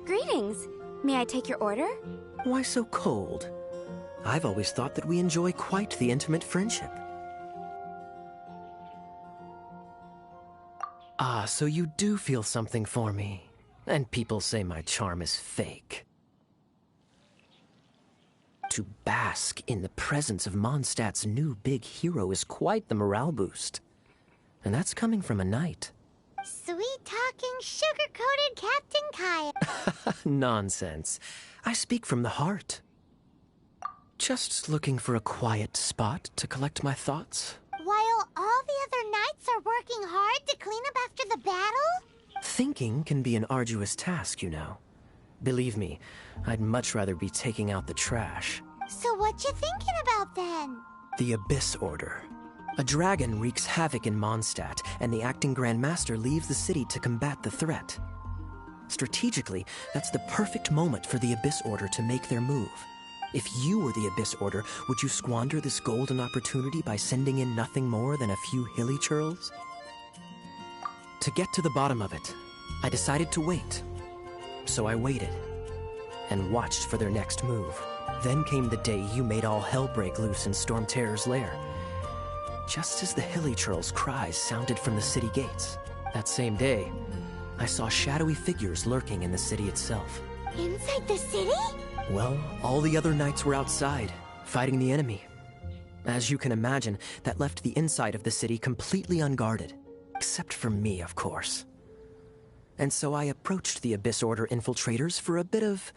Greetings. May I take your order? Why so cold? I've always thought that we enjoy quite the intimate friendship. Ah, so you do feel something for me. And people say my charm is fake. To bask in the presence of Mondstadt's new big hero is quite the morale boost. And that's coming from a knight. Sweet-talking, sugar-coated Captain Kaya. Nonsense. I speak from the heart. Just looking for a quiet spot to collect my thoughts. While all the other knights are working hard to clean up after the battle? Thinking can be an arduous task, you know. Believe me, I'd much rather be taking out the trash. So what you thinking about then? The Abyss Order. A dragon wreaks havoc in Mondstadt, and the acting Grand Master leaves the city to combat the threat. Strategically, that's the perfect moment for the Abyss Order to make their move. If you were the Abyss Order, would you squander this golden opportunity by sending in nothing more than a few hilly churls? To get to the bottom of it, I decided to wait. So I waited, and watched for their next move. Then came the day you made all hell break loose in Storm Terror's lair. Just as the hilly churls' cries sounded from the city gates. That same day, I saw shadowy figures lurking in the city itself. Inside the city? Well, all the other knights were outside, fighting the enemy. As you can imagine, that left the inside of the city completely unguarded. Except for me, of course. And so I approached the Abyss Order infiltrators for a bit of...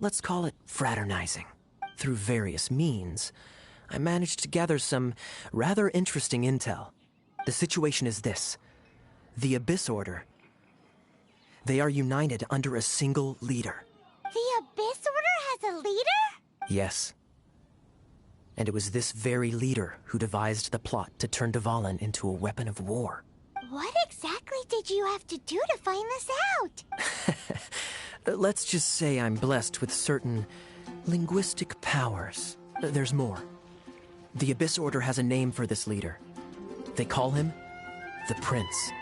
let's call it fraternizing. Through various means, I managed to gather some rather interesting intel. The situation is this. The Abyss Order. They are united under a single leader. The Abyss Order has a leader? Yes. And it was this very leader who devised the plot to turn Dvalin into a weapon of war. What exactly did you have to do to find this out? Let's just say I'm blessed with certain linguistic powers. There's more. The Abyss Order has a name for this leader. They call him the Prince.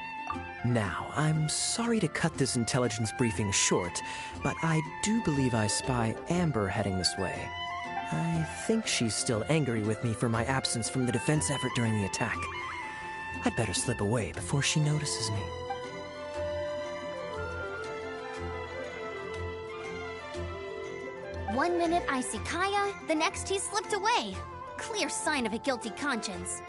Now, I'm sorry to cut this intelligence briefing short, but I do believe I spy Amber heading this way. I think she's still angry with me for my absence from the defense effort during the attack. I'd better slip away before she notices me. One minute I see Kaya, the next he slipped away. Clear sign of a guilty conscience.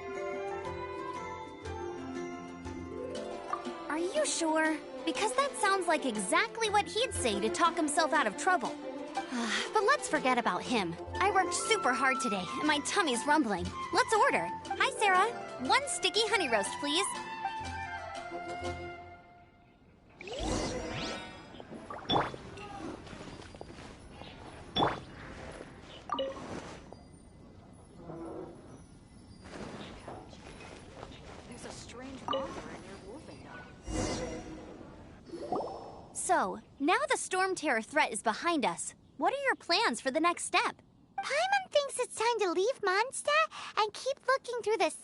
Are you sure? Because that sounds like exactly what he'd say to talk himself out of trouble. But let's forget about him. I worked super hard today, and my tummy's rumbling. Let's order. Hi, Sarah. One sticky honey roast, please. There's a strange wanderer near Wolfendom. So, now the Storm Terror threat is behind us. What are your plans for the next step? Paimon thinks it's time to leave Mondstadt and keep looking through the 7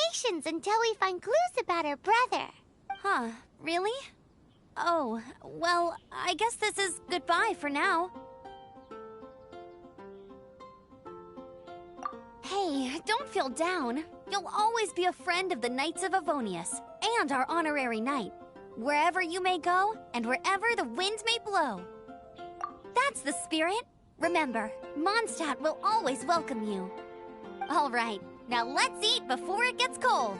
nations until we find clues about her brother. Huh, really? Oh, well, I guess this is goodbye for now. Hey, don't feel down. You'll always be a friend of the Knights of Avonius, and our honorary knight. Wherever you may go, and wherever the wind may blow. That's the spirit. Remember, Mondstadt will always welcome you. All right, now let's eat before it gets cold.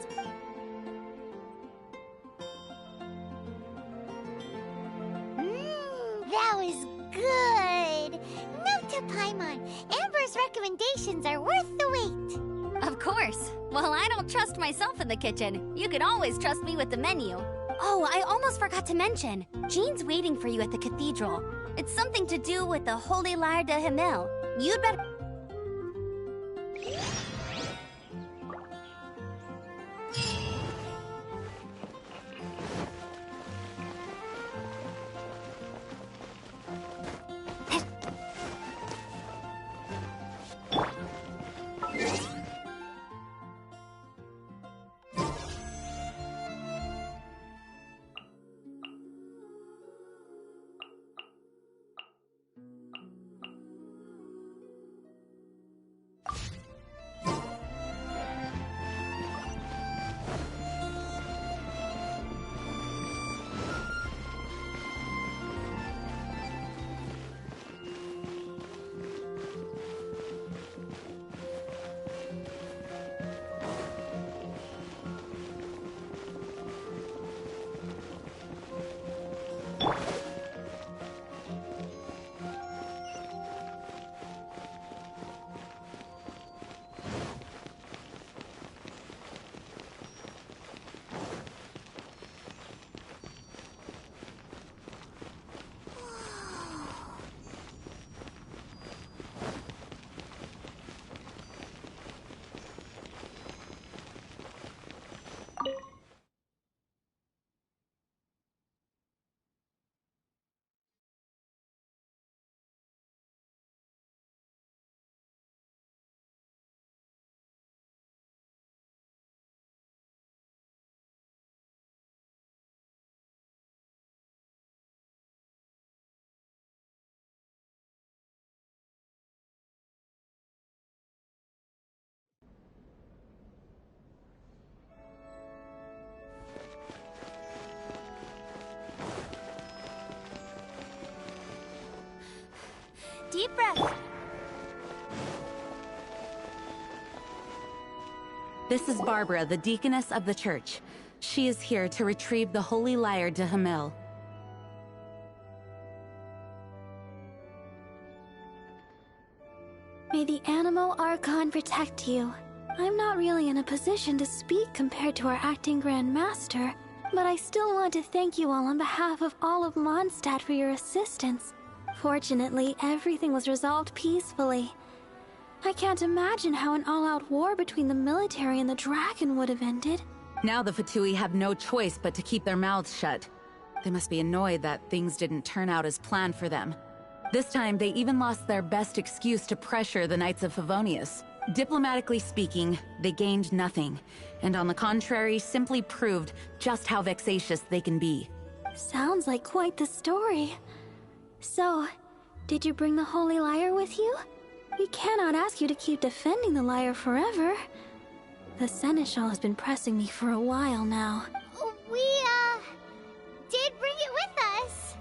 That was good. Note to Paimon, Amber's recommendations are worth the wait. Of course. Well, I don't trust myself in the kitchen. You can always trust me with the menu. Oh, I almost forgot to mention. Jean's waiting for you at the cathedral. It's something to do with the Holy Lyre de Himmel. You'd better... deep breath. This is Barbara, the deaconess of the church. She is here to retrieve the holy lyre de Hamil. May the Animo Archon protect you. I'm not really in a position to speak compared to our acting Grand Master, but I still want to thank you all on behalf of all of Mondstadt for your assistance. Fortunately, everything was resolved peacefully. I can't imagine how an all-out war between the military and the dragon would have ended. Now the Fatui have no choice but to keep their mouths shut. They must be annoyed that things didn't turn out as planned for them. This time, they even lost their best excuse to pressure the Knights of Favonius. Diplomatically speaking, they gained nothing, and on the contrary, simply proved just how vexatious they can be. Sounds like quite the story. So, did you bring the Holy Lyre with you? We cannot ask you to keep defending the lyre forever. The Seneschal has been pressing me for a while now. We, did bring it with us.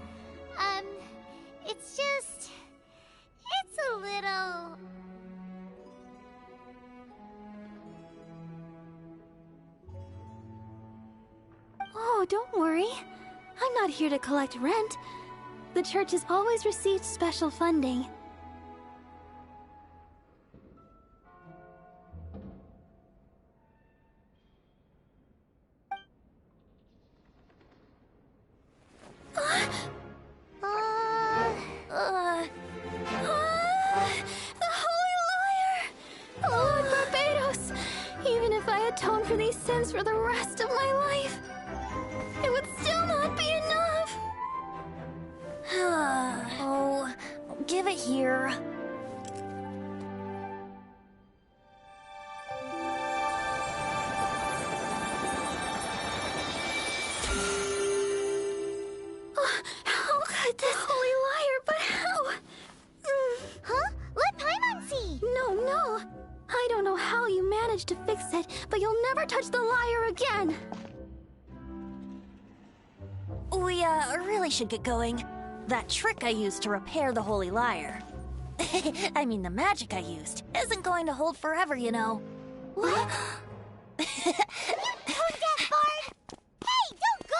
It's a little... Oh, don't worry. I'm not here to collect rent. The church has always received special funding. The Holy Lyre! Lord Barbados! Even if I atone for these sins for the rest of my life, it would still not be enough! Oh, give it here. How could this Holy Lyre, but how? Huh? Let Paimon see! No. I don't know how you managed to fix it, but you'll never touch the lyre again! We, really should get going. That trick I used to repair the Holy Lyre. I mean, the magic I used isn't going to hold forever, you know. What? Tone deaf, Bard! Hey, don't go!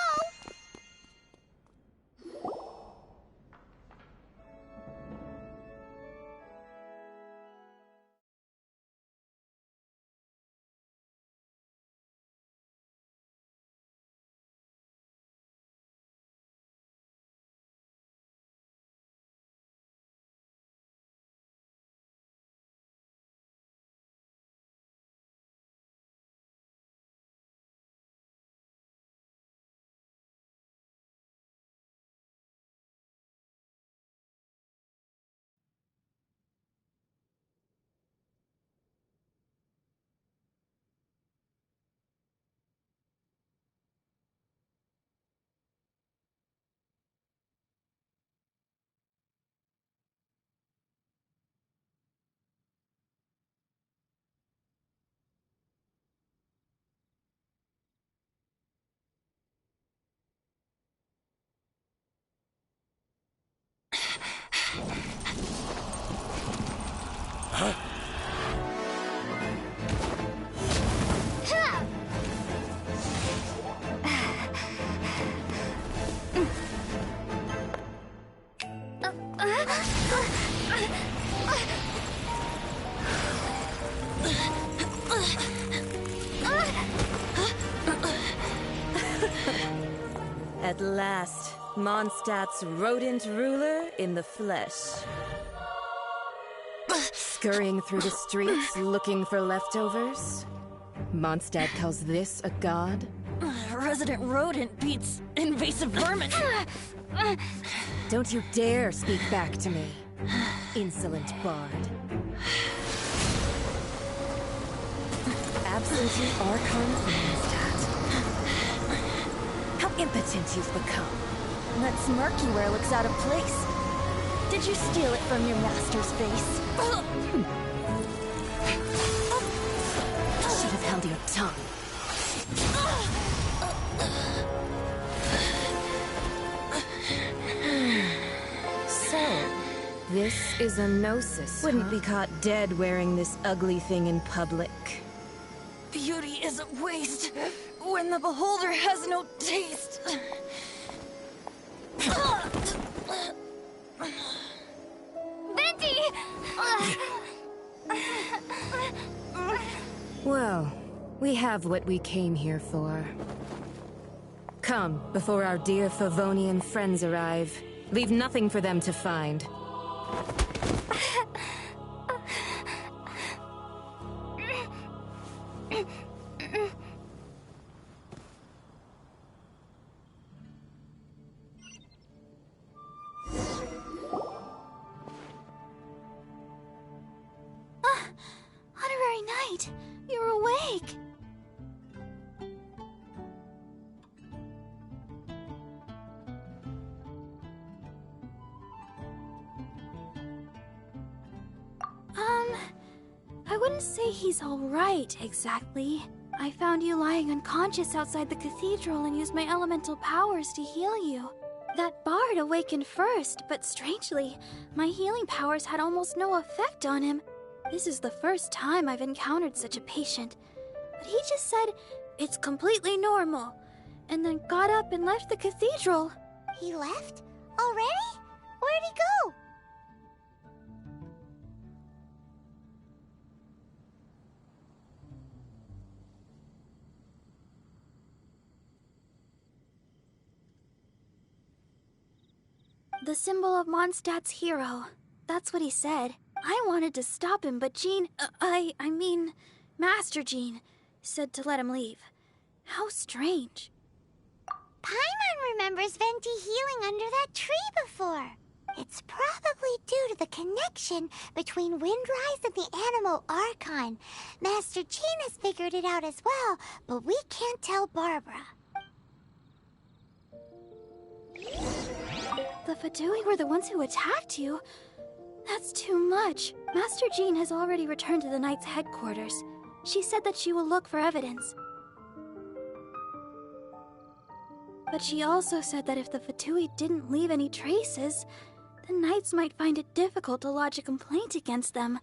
At last, Mondstadt's rodent ruler in the flesh. Scurrying through the streets looking for leftovers? Mondstadt calls this a god? Resident rodent beats invasive vermin. Don't you dare speak back to me, insolent bard. Absentee Archon of Mondstadt. How impotent you've become. That smirky wear looks out of place. Did you steal it from your master's face? Should have held your tongue. So, this This is a gnosis. Wouldn't be caught dead wearing this ugly thing in public. Beauty is a waste when the beholder has no taste. Venti! Well, we have what we came here for. Come, before our dear Favonian friends arrive. Leave nothing for them to find. Honorary Knight, you're awake. I wouldn't say he's all right, exactly. I found you lying unconscious outside the cathedral and used my elemental powers to heal you. That bard awakened first, but strangely, my healing powers had almost no effect on him. This is the first time I've encountered such a patient. But he just said, it's completely normal, and then got up and left the cathedral. He left? Already? Where'd he go? The symbol of Mondstadt's hero. That's what he said. I wanted to stop him, but Jean... I mean, Master Jean said to let him leave. How strange. Paimon remembers Venti healing under that tree before. It's probably due to the connection between Windrise and the Animal Archon. Master Jean has figured it out as well, but we can't tell Barbara. The Fatui were the ones who attacked you? That's too much. Master Jean has already returned to the Knight's headquarters. She said that she will look for evidence. But she also said that if the Fatui didn't leave any traces, the Knights might find it difficult to lodge a complaint against them.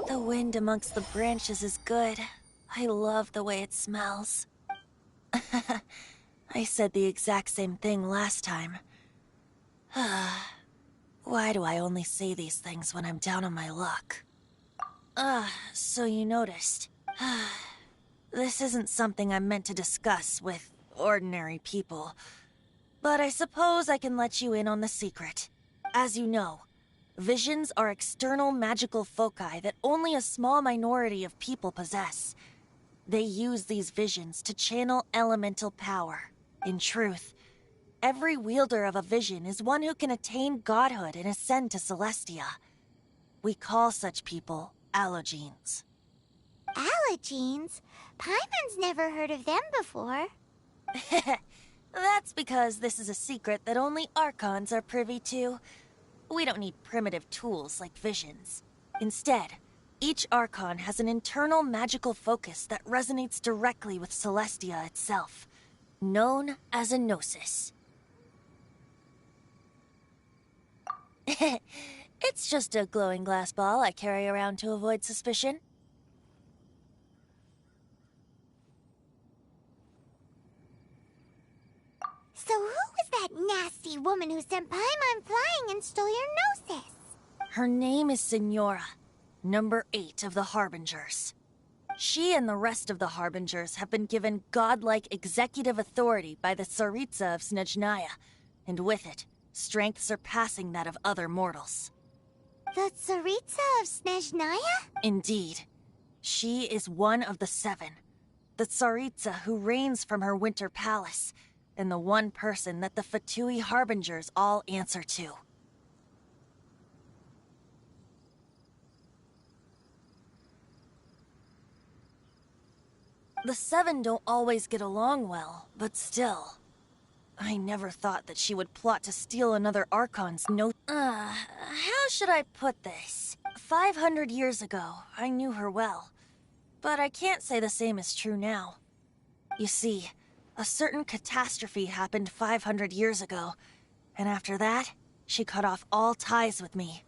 The wind amongst the branches is good. I love the way it smells. I said the exact same thing last time. Why do I only say these things when I'm down on my luck? So you noticed. This isn't something I'm meant to discuss with ordinary people. But I suppose I can let you in on the secret. As you know, visions are external magical foci that only a small minority of people possess. They use these visions to channel elemental power. In truth, every wielder of a vision is one who can attain godhood and ascend to Celestia. We call such people allogenes. Allogenes? Paimon's never heard of them before. That's because this is a secret that only Archons are privy to. We don't need primitive tools like visions. Instead, each Archon has an internal magical focus that resonates directly with Celestia itself, known as a gnosis. It's just a glowing glass ball I carry around to avoid suspicion. So who was that nasty woman who sent Paimon flying and stole your gnosis? Her name is Signora. number 8 of the Harbingers. She and the rest of the Harbingers have been given godlike executive authority by the Tsaritsa of Snezhnaya, and with it, strength surpassing that of other mortals. The Tsaritsa of Snezhnaya? Indeed. She is one of the 7. The Tsaritsa who reigns from her winter palace, and the one person that the Fatui Harbingers all answer to. The 7 don't always get along well, but still. I never thought that she would plot to steal another Archon's how should I put this? 500 years ago, I knew her well. But I can't say the same is true now. You see, a certain catastrophe happened 500 years ago, and after that, she cut off all ties with me.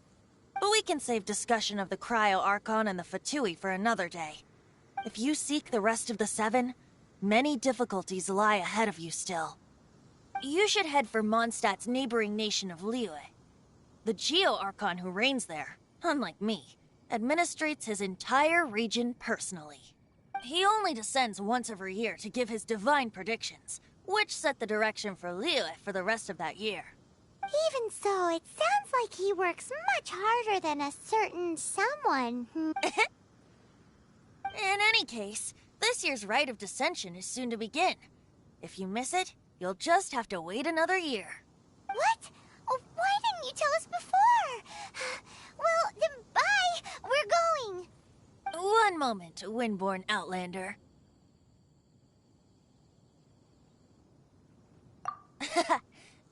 But we can save discussion of the Cryo Archon and the Fatui for another day. If you seek the rest of the 7, many difficulties lie ahead of you still. You should head for Mondstadt's neighboring nation of Liyue. The Geo-Archon who reigns there, unlike me, administrates his entire region personally. He only descends once every year to give his divine predictions, which set the direction for Liyue for the rest of that year. Even so, it sounds like he works much harder than a certain someone. In any case, this year's Rite of Descension is soon to begin. If you miss it, you'll just have to wait another year. What? Oh, why didn't you tell us before? Well, then bye! We're going! One moment, Windborn Outlander.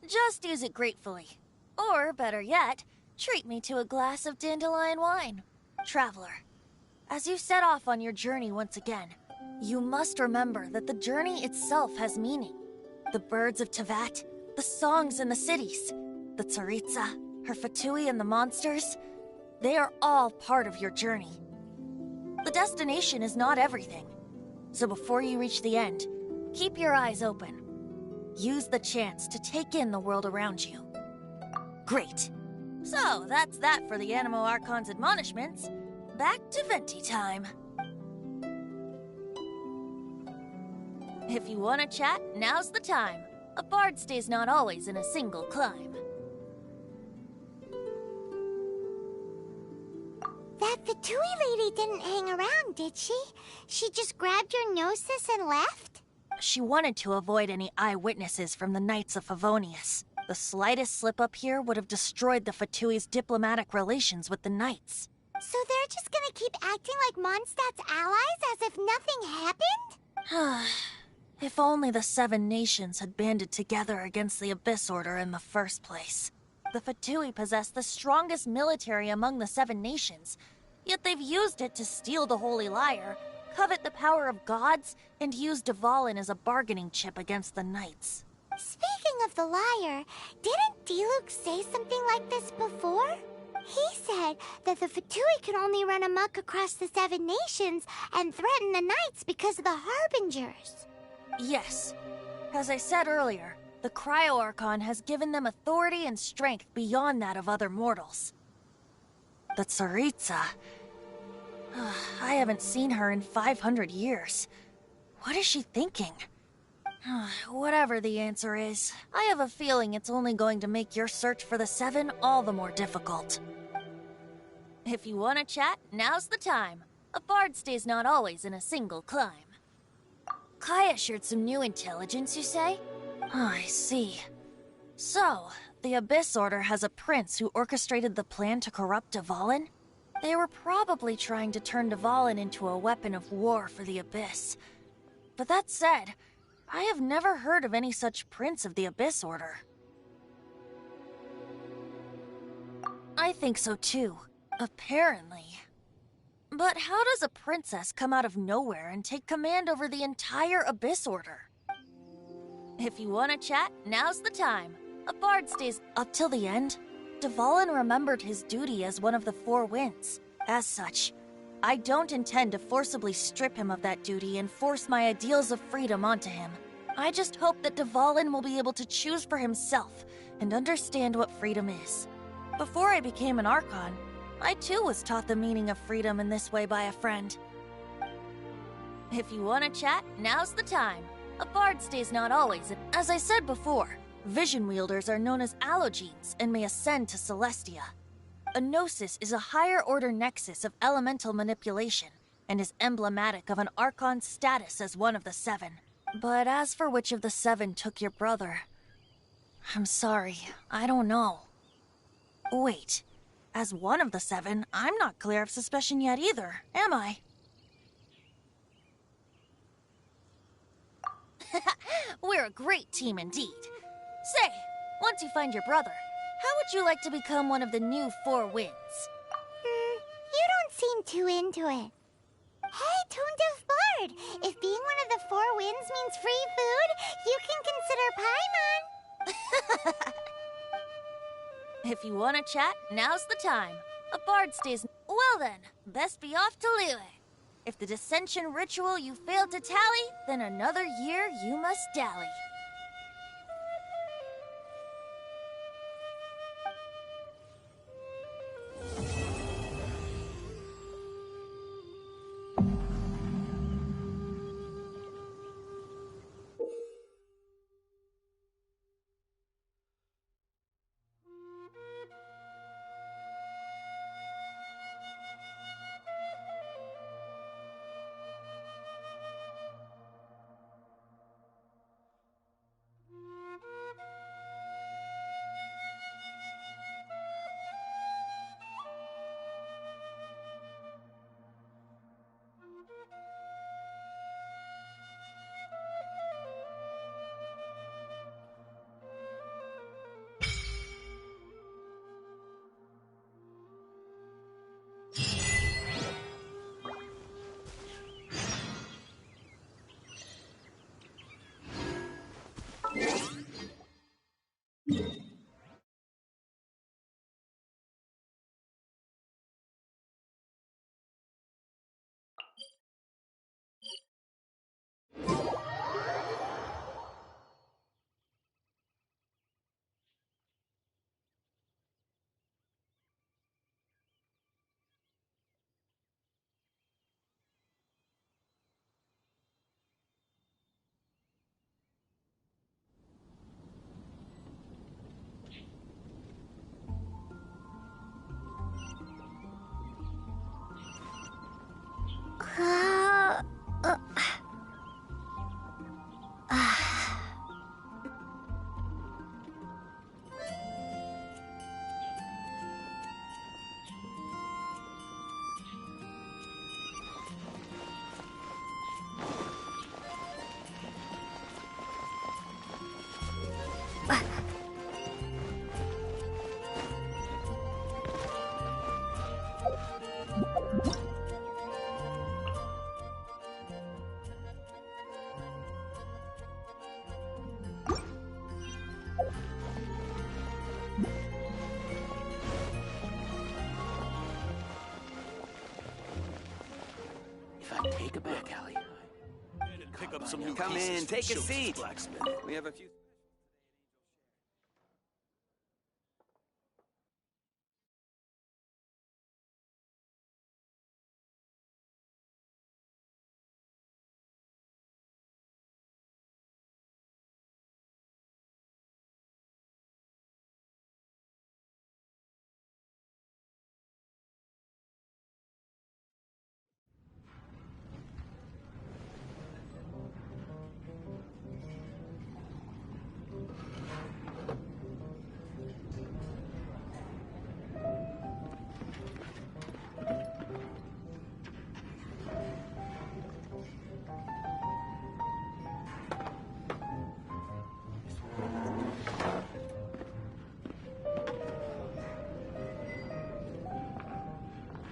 Just use it gratefully. Or, better yet, treat me to a glass of dandelion wine. Traveler, as you set off on your journey once again, you must remember that the journey itself has meaning. The birds of Teyvat, the songs in the cities, the Tsaritsa, her Fatui and the monsters, they are all part of your journey. The destination is not everything. So before you reach the end, keep your eyes open. Use the chance to take in the world around you. Great. So, that's that for the Animo Archon's admonishments. Back to Venti time. If you want to chat, now's the time. A bard stays not always in a single climb. That Fatui lady didn't hang around, did she? She just grabbed your gnosis and left? She wanted to avoid any eyewitnesses from the Knights of Favonius. The slightest slip-up here would have destroyed the Fatui's diplomatic relations with the Knights. So they're just gonna keep acting like Mondstadt's allies as if nothing happened? If only the 7 nations had banded together against the Abyss Order in the first place. The Fatui possess the strongest military among the 7 nations, yet they've used it to steal the Holy Lyre, covet the power of gods, and use Dvalin as a bargaining chip against the Knights. Speaking of the lyre, didn't Diluc say something like this before? He said that the Fatui could only run amok across the 7 nations and threaten the Knights because of the Harbingers. Yes. As I said earlier, the Cryo Archon has given them authority and strength beyond that of other mortals. The Tsaritsa... I haven't seen her in 500 years. What is she thinking? Whatever the answer is, I have a feeling it's only going to make your search for the 7 all the more difficult. If you want to chat, now's the time. A bard stays not always in a single climb. Kaya shared some new intelligence, you say? I see. So, the Abyss Order has a prince who orchestrated the plan to corrupt Dvalin? They were probably trying to turn Dvalin into a weapon of war for the Abyss. But that said, I have never heard of any such prince of the Abyss Order. I think so too, apparently. But how does a princess come out of nowhere and take command over the entire Abyss Order? If you want to chat, now's the time. A bard stays up till the end. Dvalin remembered his duty as one of the 4 winds. As such, I don't intend to forcibly strip him of that duty and force my ideals of freedom onto him. I just hope that Dvalin will be able to choose for himself and understand what freedom is. Before I became an Archon, I too was taught the meaning of freedom in this way by a friend. If you want to chat, now's the time. A bard stays not always. As I said before, vision wielders are known as allogenes and may ascend to Celestia. A gnosis is a higher-order nexus of elemental manipulation and is emblematic of an Archon's status as one of the seven. But as for which of the seven took your brother, I'm sorry, I don't know. Wait, as one of the seven, I'm not clear of suspicion yet either, am I? We're a great team indeed. Say, once you find your brother, how would you like to become one of the new Four Winds? You don't seem too into it. Hey, Tone Deaf Bard! If being one of the Four Winds means free food, you can consider Paimon. If you want to chat, now's the time. A bard stays... Well then, best be off to Liyue. If the dissension ritual you failed to tally, then another year you must dally. Take a back alley. Pick up some new Come pieces in, from take a Joseph's seat. blacksmith. We have a few...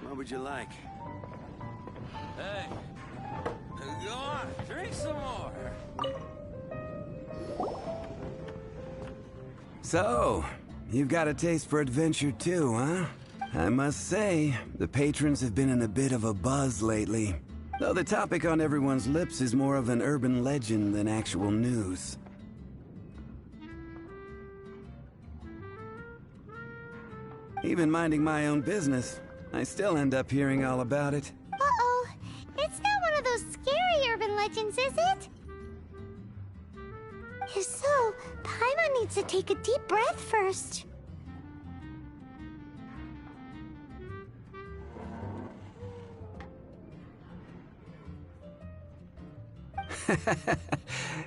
What would you like? Hey, go on, drink some more. So, you've got a taste for adventure too, huh? I must say, the patrons have been in a bit of a buzz lately. Though the topic on everyone's lips is more of an urban legend than actual news. Even minding my own business, I still end up hearing all about it. Uh-oh. It's not one of those scary urban legends, is it? If so, Paimon needs to take a deep breath first.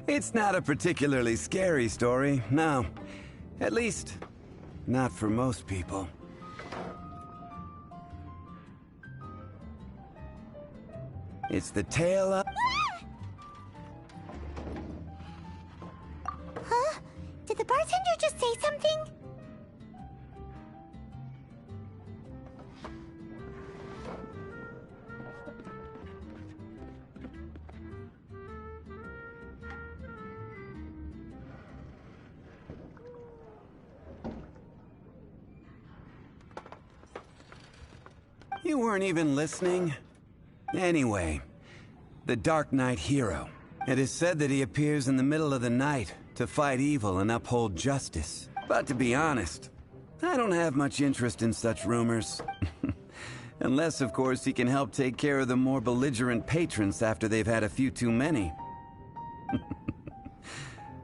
It's not a particularly scary story, no. At least, not for most people. It's the tale of... Huh? Did the bartender just say something? You weren't even listening? Anyway, the Dark Knight hero. It is said that he appears in the middle of the night to fight evil and uphold justice. But to be honest, I don't have much interest in such rumors. Unless, of course, he can help take care of the more belligerent patrons after they've had a few too many.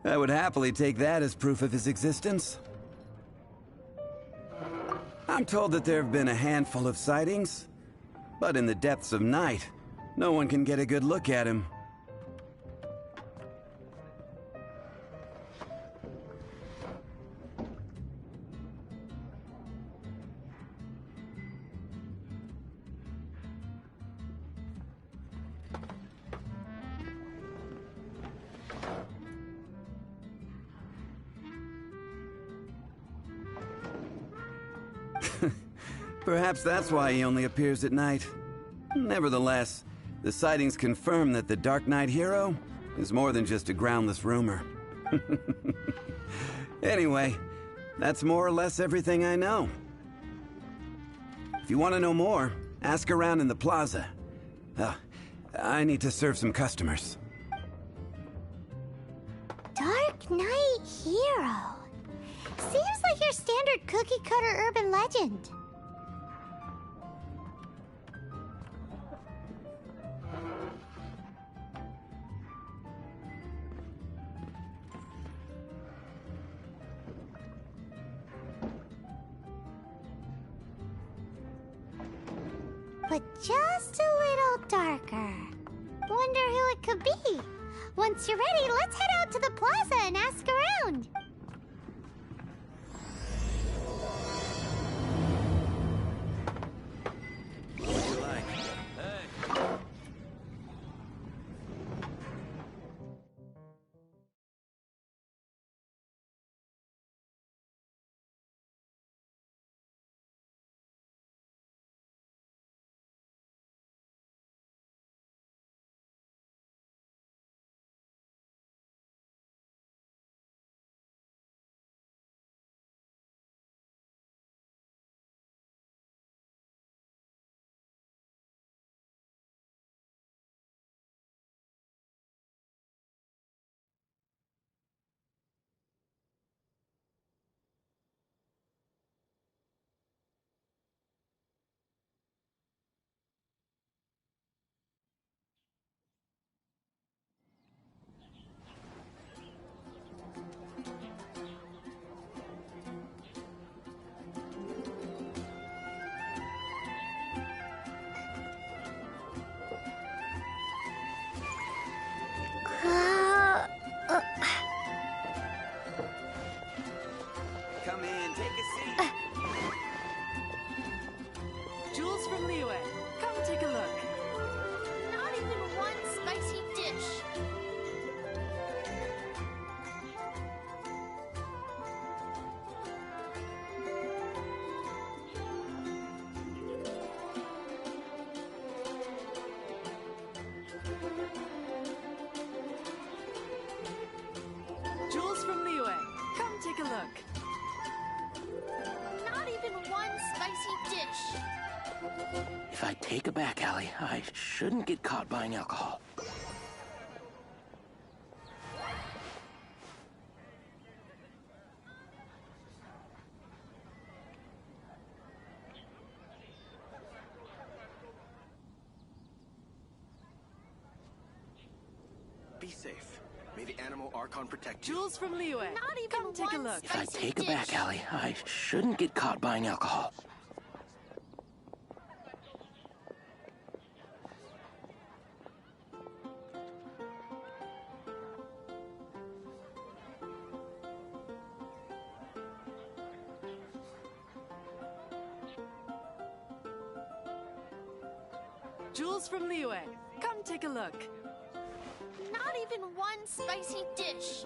I would happily take that as proof of his existence. I'm told that there have been a handful of sightings, but in the depths of night, no one can get a good look at him. Perhaps that's why he only appears at night. Nevertheless, the sightings confirm that the Dark Knight hero is more than just a groundless rumor. Anyway, that's more or less everything I know. If you want to know more, ask around in the plaza. I need to serve some customers. Dark Knight hero. Seems like your standard cookie-cutter urban legend. But just a little darker. Wonder who it could be. Once you're ready, let's head out to the plaza and ask around. What would you like? Hey. Come in, take a seat. Jules from Liyue. Come take a look. Not even one spicy dish. Jules from Liyue. Come take a look. Not even one spicy dish. If I take a back alley, I shouldn't get caught buying alcohol. safe. May the Animal Archon protect you. Jules from Liyue. Not even Come take a one look. If I take it back, Allie, I shouldn't get caught buying alcohol. Jules from Liyue. Come take a look. Not even one spicy dish.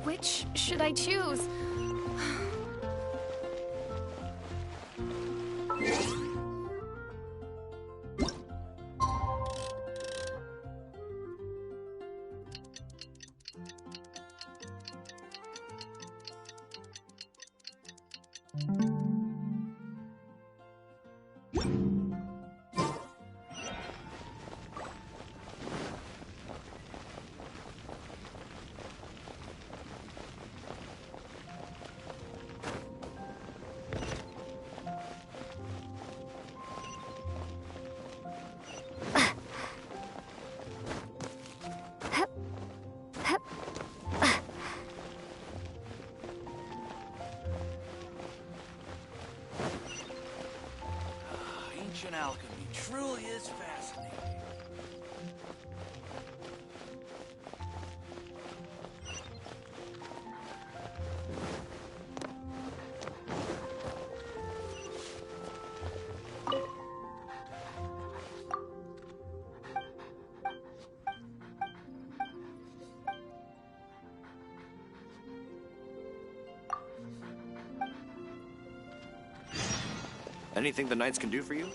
Which should I choose? Ancient alchemy truly is fascinating. Anything the Knights can do for you?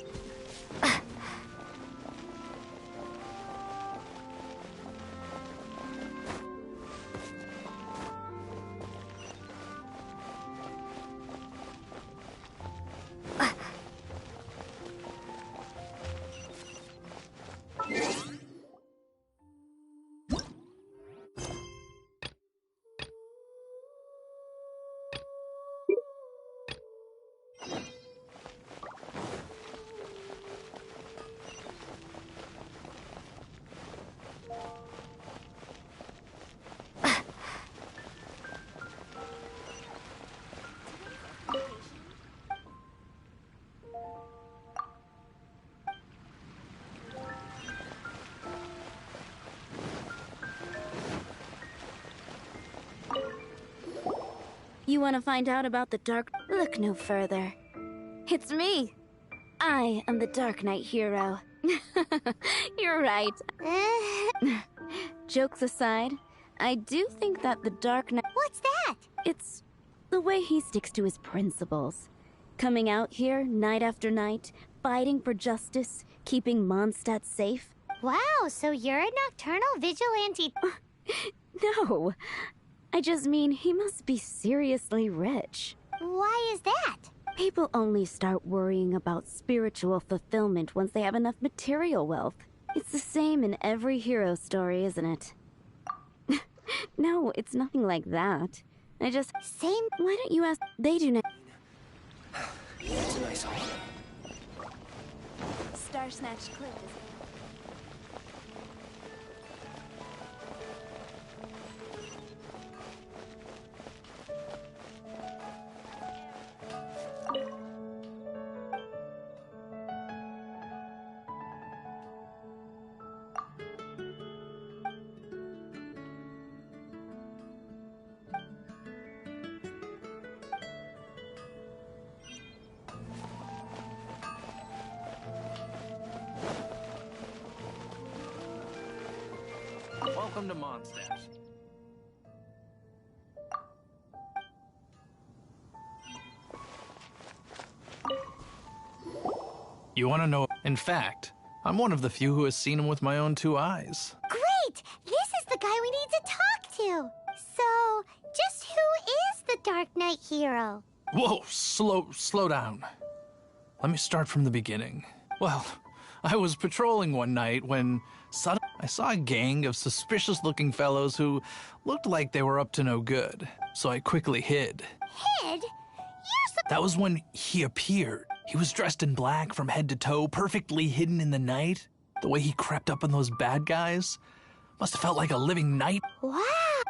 You want to find out about the Dark? Look no further. It's me. I am the Dark Knight hero. You're right. Jokes aside, I do think that the Dark Knight... What's that? It's the way he sticks to his principles. Coming out here night after night, fighting for justice, keeping Mondstadt safe. Wow, so you're a nocturnal vigilante. No, I just mean he must be seriously rich. Why is that? People only start worrying about spiritual fulfillment once they have enough material wealth. It's the same in every hero story, isn't it? No, it's nothing like that. I just... Same... Why don't you ask... They do not... That's a nice home. Star Snatch Cliff is... Welcome to Mondstadt. You want to know? In fact, I'm one of the few who has seen him with my own two eyes. Great! This is the guy we need to talk to! So, just who is the Dark Knight hero? Whoa, slow down. Let me start from the beginning. Well, I was patrolling one night when suddenly I saw a gang of suspicious-looking fellows who looked like they were up to no good. So I quickly hid. Hid? That was when he appeared. He was dressed in black from head to toe, perfectly hidden in the night. The way he crept up on those bad guys must have felt like a living night. Wow.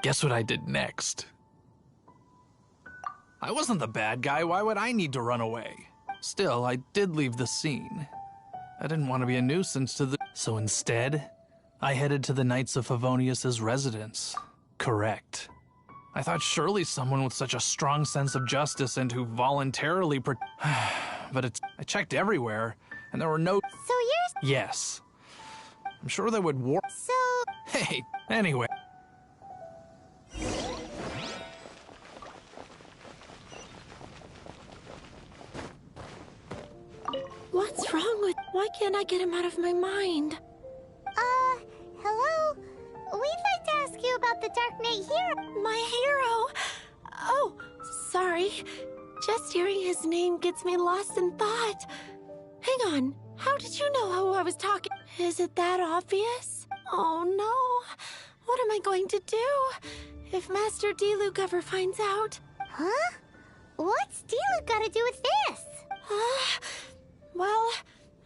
Guess what I did next? I wasn't the bad guy. Why would I need to run away? Still, I did leave the scene. I didn't want to be a nuisance to the... So instead, I headed to the Knights of Favonius' residence. Correct. I thought surely someone with such a strong sense of justice and who voluntarily but I checked everywhere, and there were no... So you're... Yes. I'm sure they would So... Hey, anyway. What's wrong with... Why can't I get him out of my mind? Hello? We'd like to ask you about the Dark Knight Hero. My hero? Oh, sorry. Just hearing his name gets me lost in thought. Hang on. How did you know who I was talking? Is it that obvious? Oh no. What am I going to do if Master Diluc ever finds out? Huh? What's Diluc got to do with this? Well,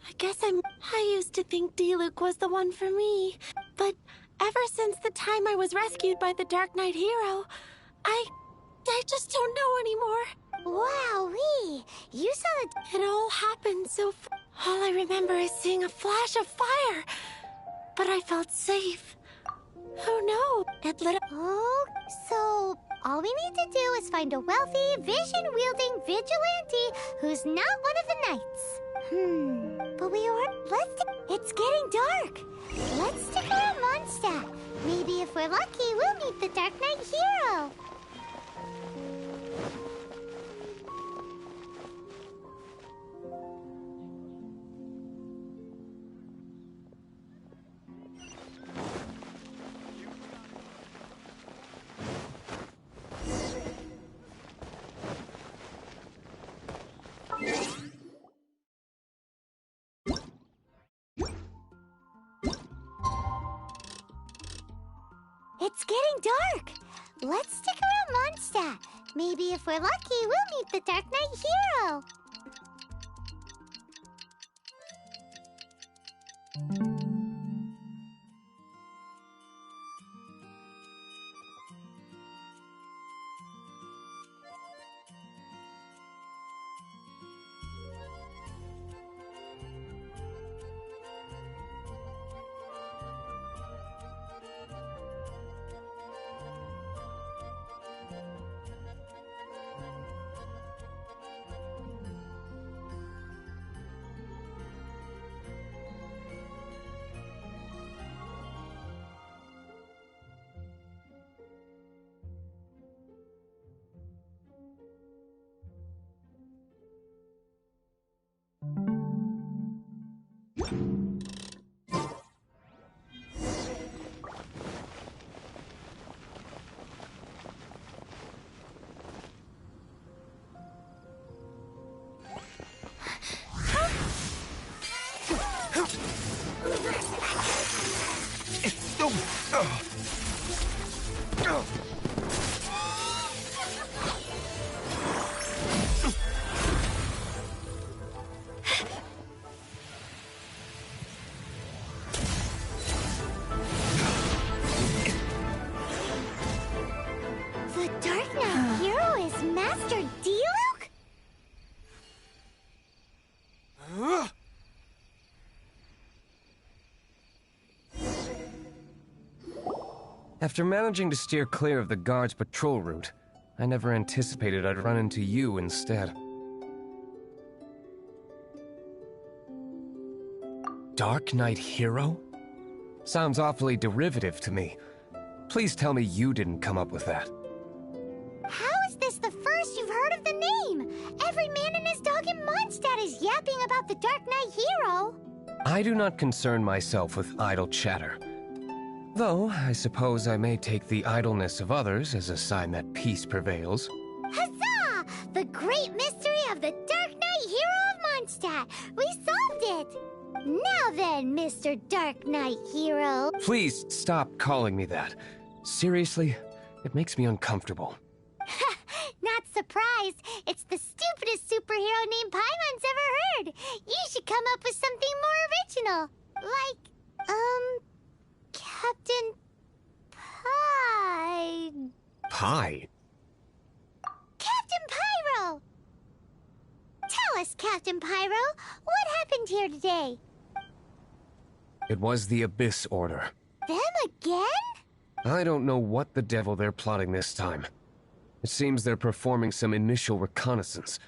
I guess I used to think Diluc was the one for me, but ever since the time I was rescued by the Dark Knight Hero, I just don't know anymore. Wowee! You saw It all happened so all I remember is seeing a flash of fire, but I felt safe. Oh no, it lit up. Oh, so all we need to do is find a wealthy, vision-wielding vigilante who's not one of the knights. But it's getting dark. Let's stick around Mondstadt. Maybe if we're lucky, we'll meet the Dark Knight Hero. It's getting dark. Let's stick around Mondstadt. Maybe if we're lucky, we'll meet the Dark Knight Hero. The Dark Knight Hero is Master Diluc? After managing to steer clear of the guards' patrol route, I never anticipated I'd run into you instead. Dark Knight Hero? Sounds awfully derivative to me. Please tell me you didn't come up with that. How is this the first you've heard of the name? Every man and his dog in Mondstadt is yapping about the Dark Knight Hero. I do not concern myself with idle chatter. Though, I suppose I may take the idleness of others as a sign that peace prevails. Huzzah! The great mystery of the Dark Knight Hero of Mondstadt! We solved it! Now then, Mr. Dark Knight Hero. Please stop calling me that. Seriously, it makes me uncomfortable. Not surprised. It's the stupidest superhero name Paimon's ever heard. You should come up with something more original. Like, Captain Pie. Pie? Captain Pyro! Tell us, Captain Pyro, what happened here today? It was the Abyss Order. Them again? I don't know what the devil they're plotting this time. It seems they're performing some initial reconnaissance.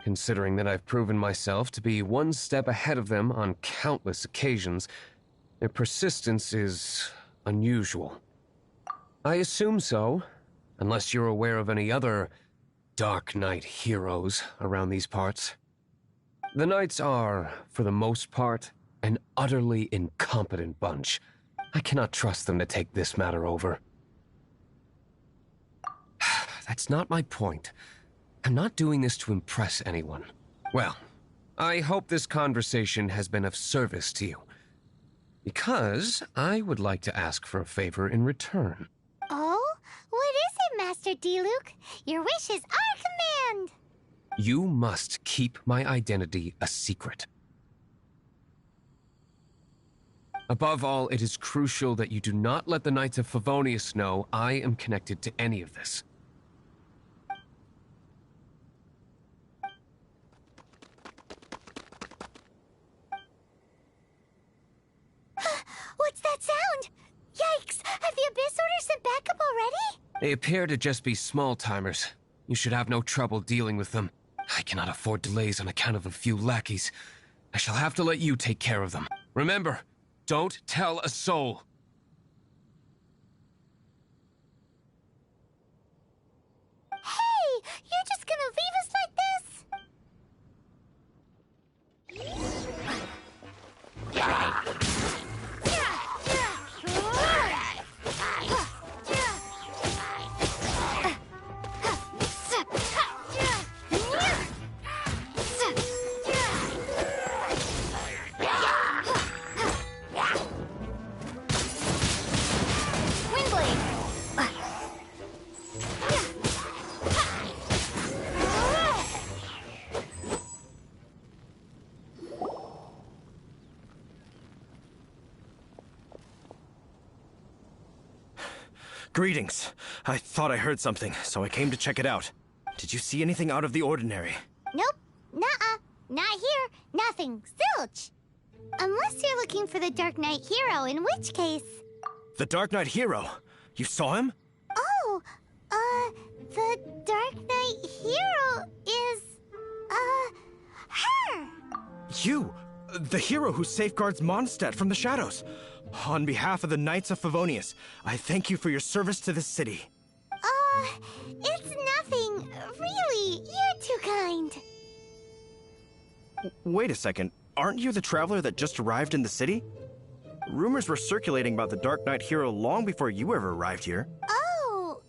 Considering that I've proven myself to be one step ahead of them on countless occasions, their persistence is unusual. I assume so, unless you're aware of any other Dark Knight heroes around these parts. The Knights are, for the most part, an utterly incompetent bunch. I cannot trust them to take this matter over. That's not my point. I'm not doing this to impress anyone. Well, I hope this conversation has been of service to you. Because I would like to ask for a favor in return. Oh? What is it, Master D-Luke? Your wish is our command! You must keep my identity a secret. Above all, it is crucial that you do not let the Knights of Favonius know I am connected to any of this. What's that sound? Yikes! Have the Abyss Order sent backup already? They appear to just be small-timers. You should have no trouble dealing with them. I cannot afford delays on account of a few lackeys. I shall have to let you take care of them. Remember, don't tell a soul. Hey! You're just gonna leave us like this? Greetings. I thought I heard something, so I came to check it out. Did you see anything out of the ordinary? Nope. Nuh-uh. Not here. Nothing. Zilch. Unless you're looking for the Dark Knight Hero, in which case... The Dark Knight Hero? You saw him? Oh, the Dark Knight Hero is... her! You! The hero who safeguards Mondstadt from the shadows. On behalf of the Knights of Favonius, I thank you for your service to this city. It's nothing. Really, you're too kind. Wait a second. Aren't you the traveler that just arrived in the city? Rumors were circulating about the Dark Knight Hero long before you ever arrived here. Oh,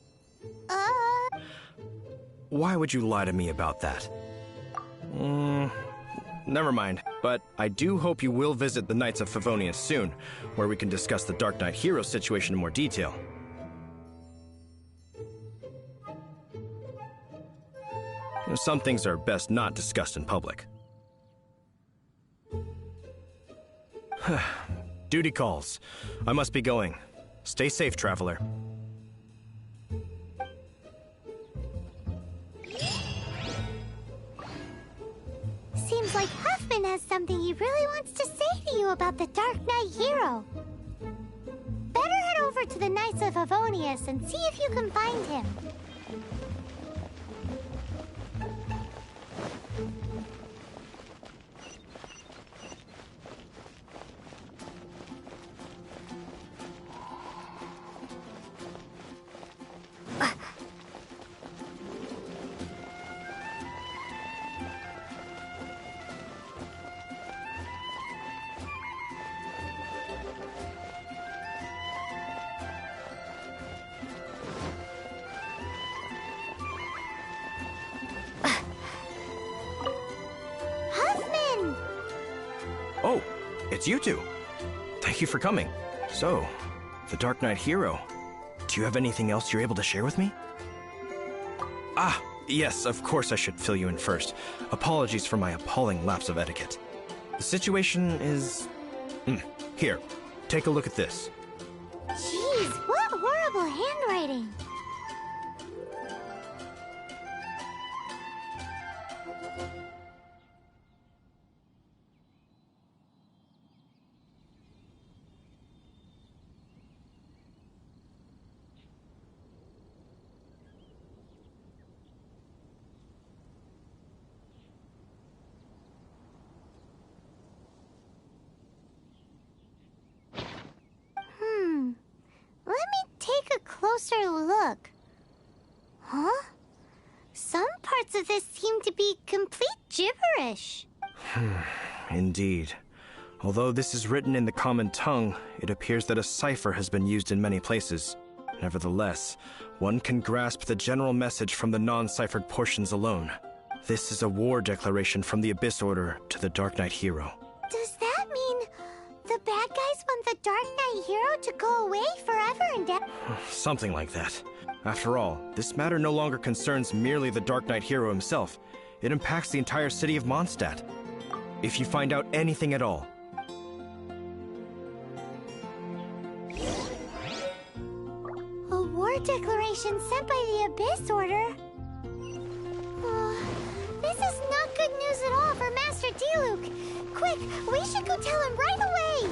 Why would you lie to me about that? Never mind, but I do hope you will visit the Knights of Favonius soon, where we can discuss the Dark Knight Hero situation in more detail. Some things are best not discussed in public. Duty calls. I must be going. Stay safe, traveler. seems like Huffman has something he really wants to say to you about the Dark Knight Hero. Better head over to the Knights of Favonius and see if you can find him. it's you two. Thank you for coming. So, the Dark Knight hero. Do you have anything else you're able to share with me? Ah, yes, of course I should fill you in first. Apologies for my appalling lapse of etiquette. The situation is... Here, take a look at this. Jeez, what horrible handwriting. Let me take a closer look. Huh? Some parts of this seem to be complete gibberish. Indeed. Although this is written in the common tongue, it appears that a cipher has been used in many places. Nevertheless, one can grasp the general message from the non-ciphered portions alone. This is a war declaration from the Abyss Order to the Dark Knight hero. Does that mean the bad guys want the Dark Knight hero to go away forever and ever? Something like that. After all, this matter no longer concerns merely the Dark Knight hero himself. It impacts the entire city of Mondstadt. If you find out anything at all... A war declaration sent by the Abyss Order? This is not good news at all for Master Diluc. Quick, we should go tell him right away!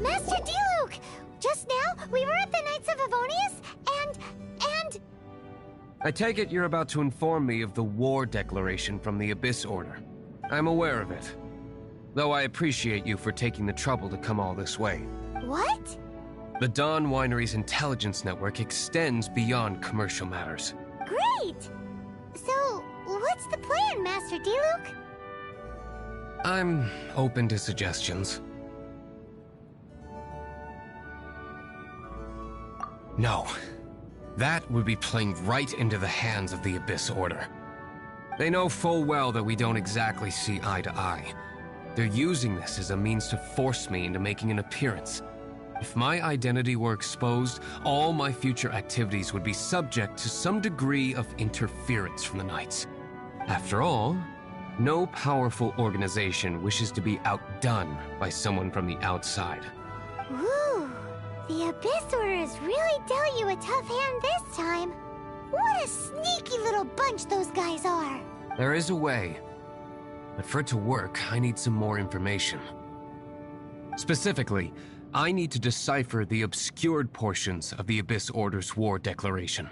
Master Diluc! Just now, we were at the Knights of Avonius, and... I take it you're about to inform me of the war declaration from the Abyss Order. I'm aware of it. Though I appreciate you for taking the trouble to come all this way. What? The Dawn Winery's intelligence network extends beyond commercial matters. Great! So, what's the plan, Master Diluc? I'm open to suggestions. No. That would be playing right into the hands of the Abyss Order. They know full well that we don't exactly see eye to eye. They're using this as a means to force me into making an appearance. If my identity were exposed, all my future activities would be subject to some degree of interference from the Knights. After all, no powerful organization wishes to be outdone by someone from the outside. Ooh, the Abyss Orders really dealt you a tough hand this time. What a sneaky little bunch those guys are. There is a way, but for it to work, I need some more information. Specifically, I need to decipher the obscured portions of the Abyss Order's war declaration.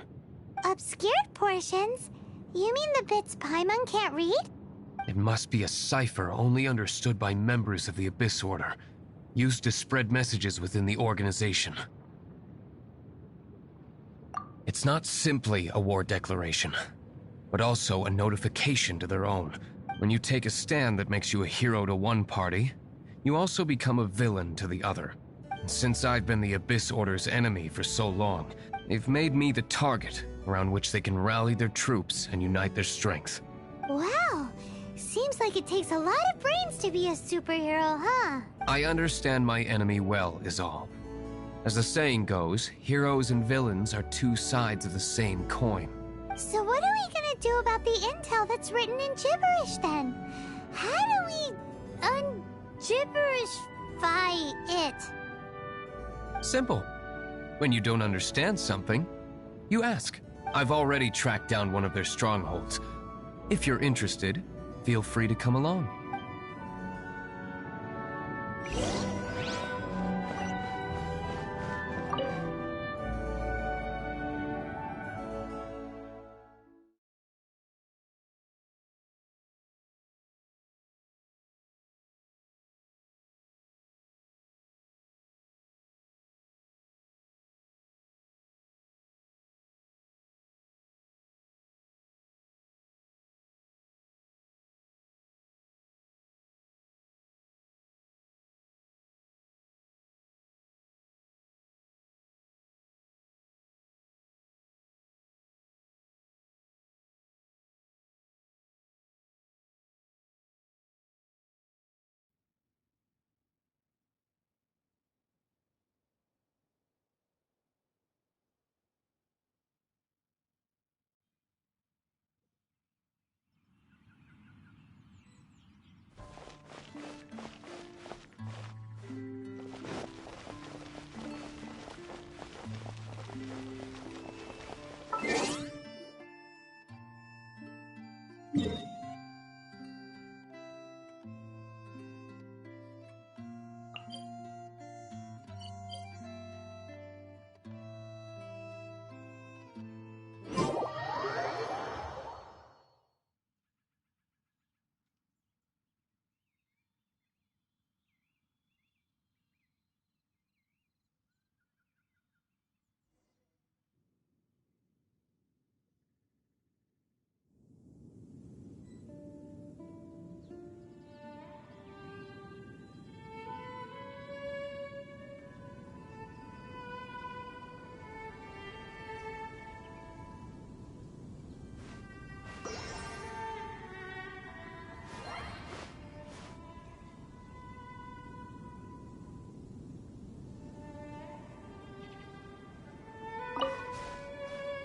Obscured portions? You mean the bits Paimon can't read? It must be a cipher only understood by members of the Abyss Order, used to spread messages within the organization. It's not simply a war declaration, but also a notification to their own. When you take a stand that makes you a hero to one party, you also become a villain to the other. And since I've been the Abyss Order's enemy for so long, they've made me the target around which they can rally their troops and unite their strength. Wow, seems like it takes a lot of brains to be a superhero, huh? I understand my enemy well, is all. As the saying goes, heroes and villains are two sides of the same coin. So what are we gonna do about the intel that's written in gibberish then? How do we un-gibberishify it? Simple. When you don't understand something, you ask. I've already tracked down one of their strongholds. If you're interested, feel free to come along.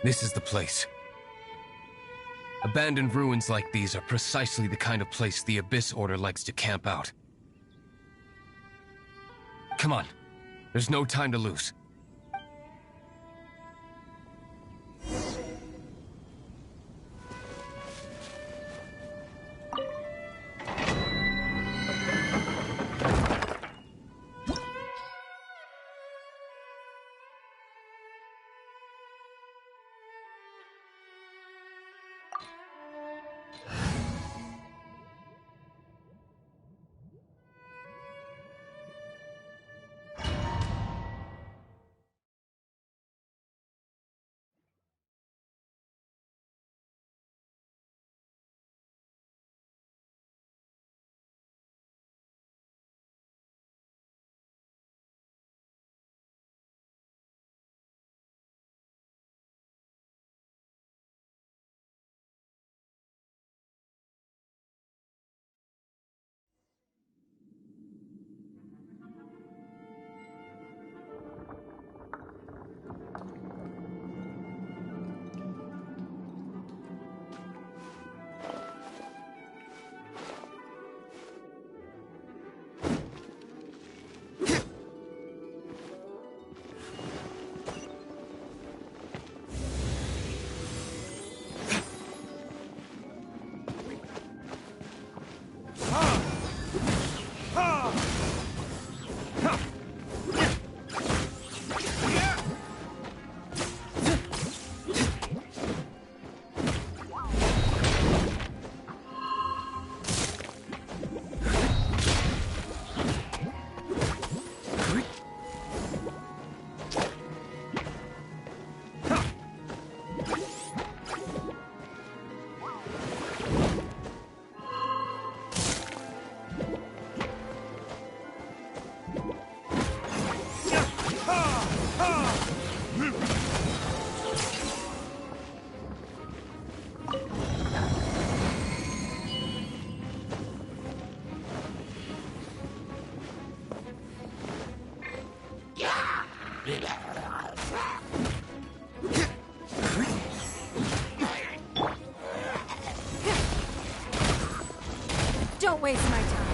This is the place. Abandoned ruins like these are precisely the kind of place the Abyss Order likes to camp out. Come on. There's no time to lose. waste my time.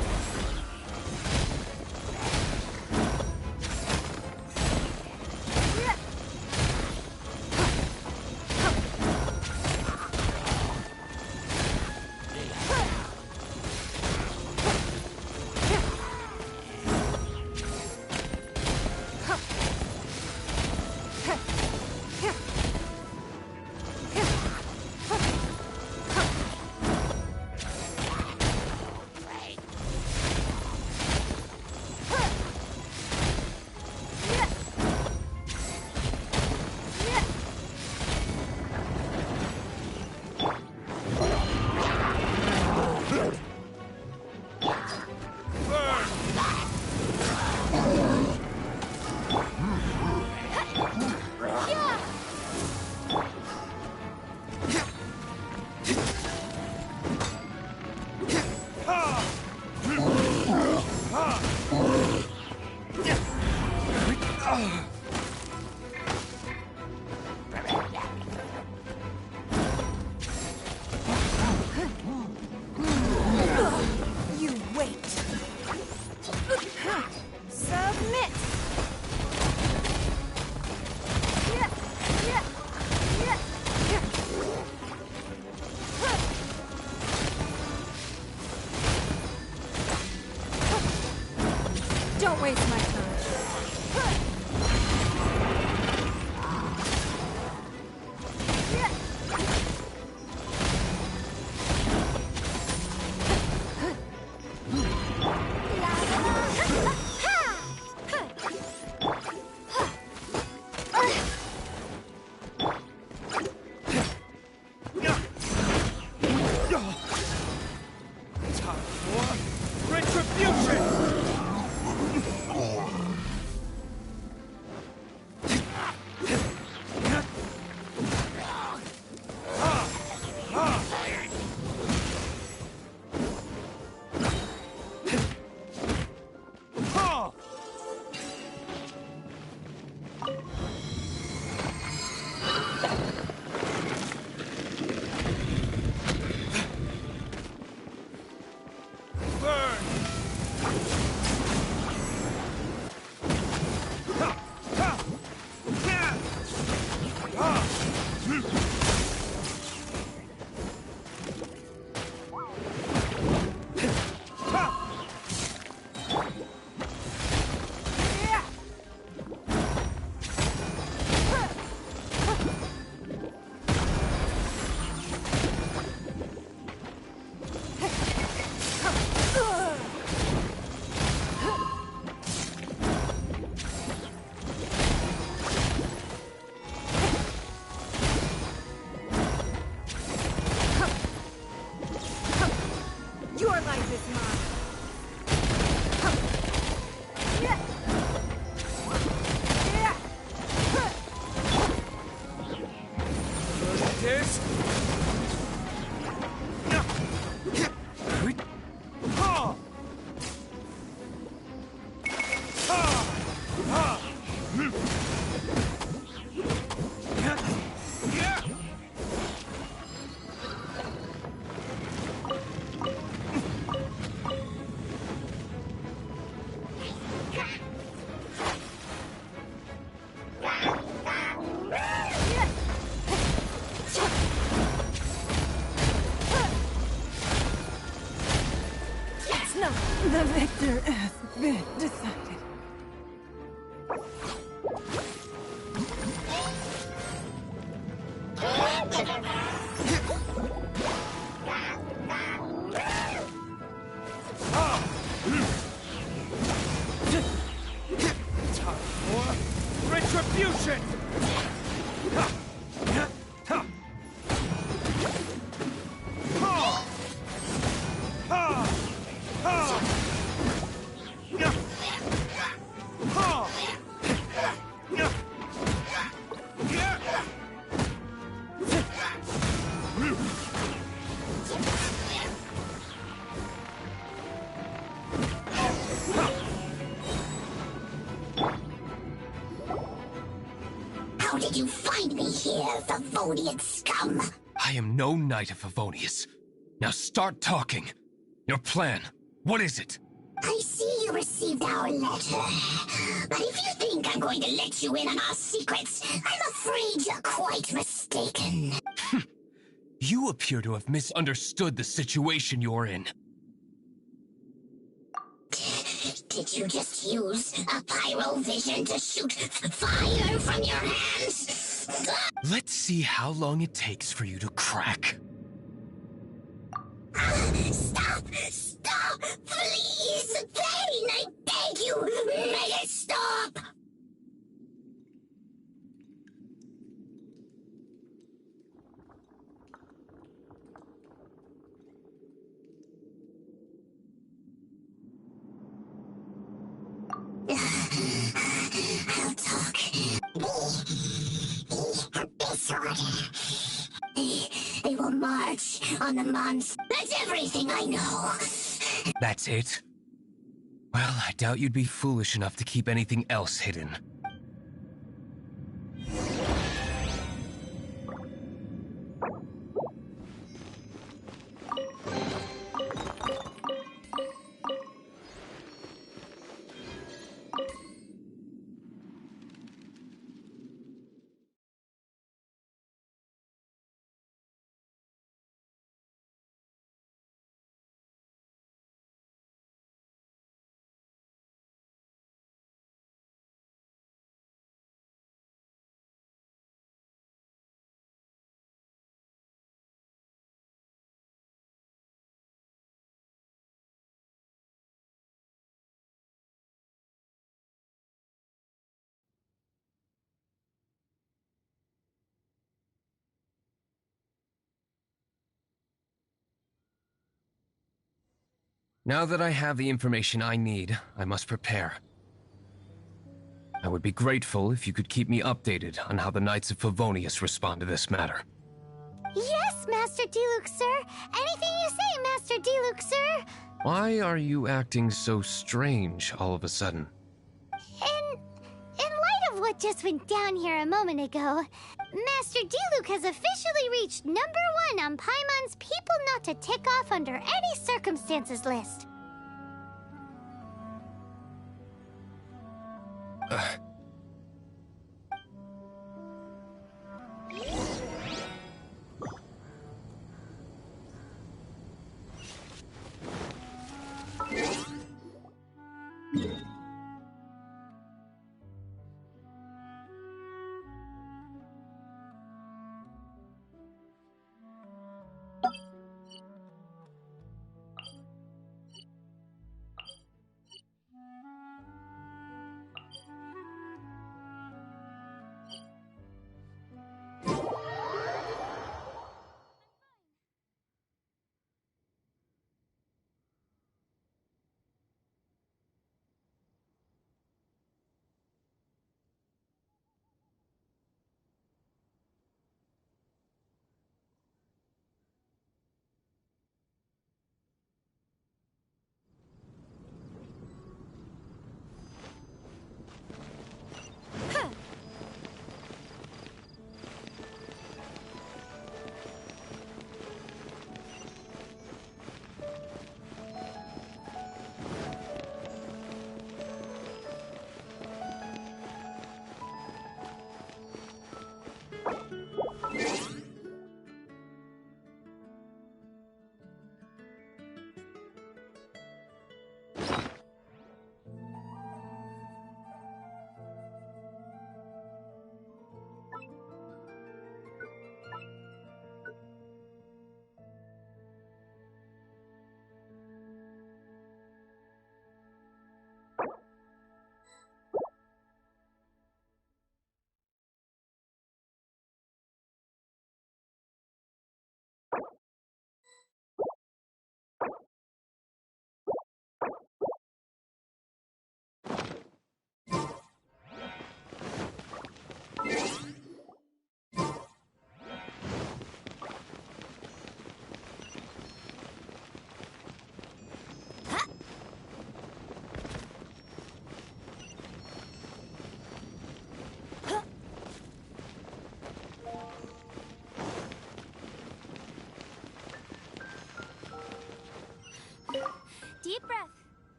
Don't waste my time. The victor has been decided. Time for retribution! How did you find me here, Favonian scum? I am no knight of Favonius. Now start talking. Your plan. What is it? I see you received our letter. But if you think I'm going to let you in on our secrets, I'm afraid you're quite mistaken. You appear to have misunderstood the situation you're in. Did you just use a pyrovision to shoot fire from your hands? Let's see how long it takes for you to crack. Stop! Stop! Please! Pain, I beg you! Make it stop! I'll talk. The disorder. They will march on the months. That's everything I know. That's it? Well, I doubt you'd be foolish enough to keep anything else hidden. Now that I have the information I need, I must prepare. I would be grateful if you could keep me updated on how the Knights of Favonius respond to this matter. Yes, Master Diluc, sir. Anything you say, Master Diluc, sir. Why are you acting so strange all of a sudden? In light of what just went down here a moment ago, Master Diluc has officially reached #1 on Paimon's People Not to Tick Off Under Any Circumstances list.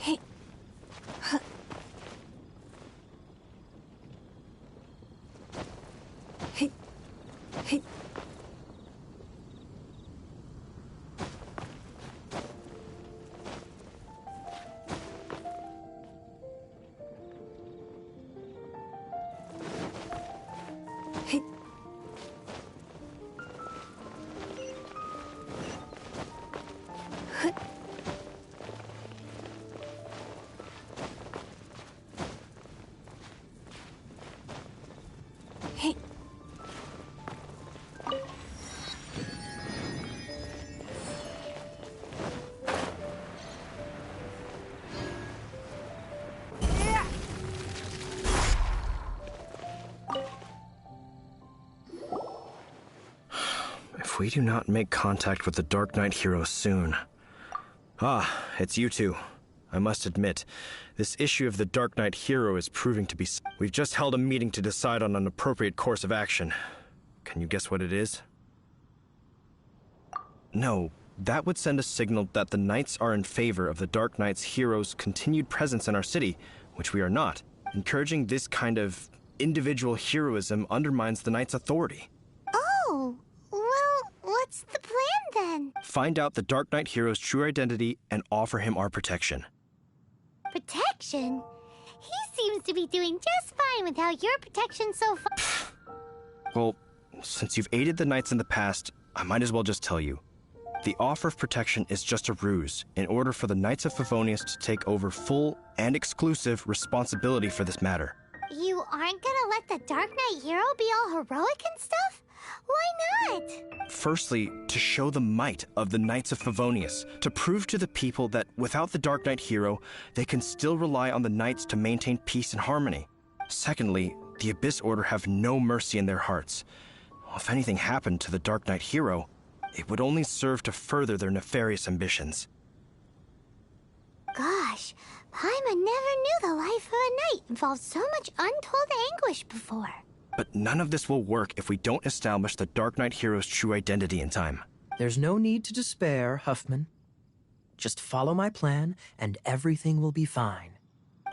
Hey. Hey. Hey. Hey. Hey. If we do not make contact with the Dark Knight hero soon... Ah, it's you two. I must admit, this issue of the Dark Knight hero is proving to be... We've just held a meeting to decide on an appropriate course of action. Can you guess what it is? No, that would send a signal that the Knights are in favor of the Dark Knight's hero's continued presence in our city, which we are not. Encouraging this kind of individual heroism undermines the Knights' authority. Oh, well, what's the plan then? Find out the Dark Knight hero's true identity and offer him our protection. Protection? He seems to be doing just fine without your protection so far. Well, since you've aided the Knights in the past, I might as well just tell you. The offer of protection is just a ruse in order for the Knights of Favonius to take over full and exclusive responsibility for this matter. You aren't gonna let the Dark Knight hero be all heroic and stuff? Why not? Firstly, to show the might of the Knights of Favonius, to prove to the people that without the Dark Knight hero, they can still rely on the Knights to maintain peace and harmony. Secondly, the Abyss Order have no mercy in their hearts. If anything happened to the Dark Knight hero, it would only serve to further their nefarious ambitions. Gosh, Paimon never knew the life of a knight involved so much untold anguish before. But none of this will work if we don't establish the Dark Knight hero's true identity in time. There's no need to despair, Huffman. Just follow my plan, and everything will be fine.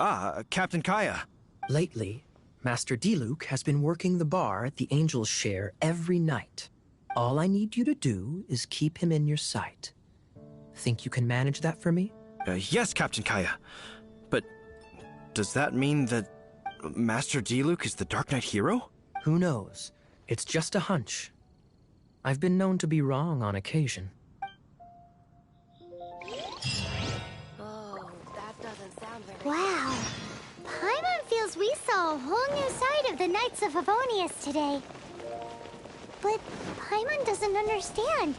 Ah, Captain Kaya. Lately, Master Diluc has been working the bar at the Angel's Share every night. All I need you to do is keep him in your sight. Think you can manage that for me? Yes, Captain Kaya. But does that mean that Master Diluc is the Dark Knight hero? Who knows? It's just a hunch. I've been known to be wrong on occasion. Oh, that doesn't sound very... Wow. Paimon feels we saw a whole new side of the Knights of Favonius today. But Paimon doesn't understand.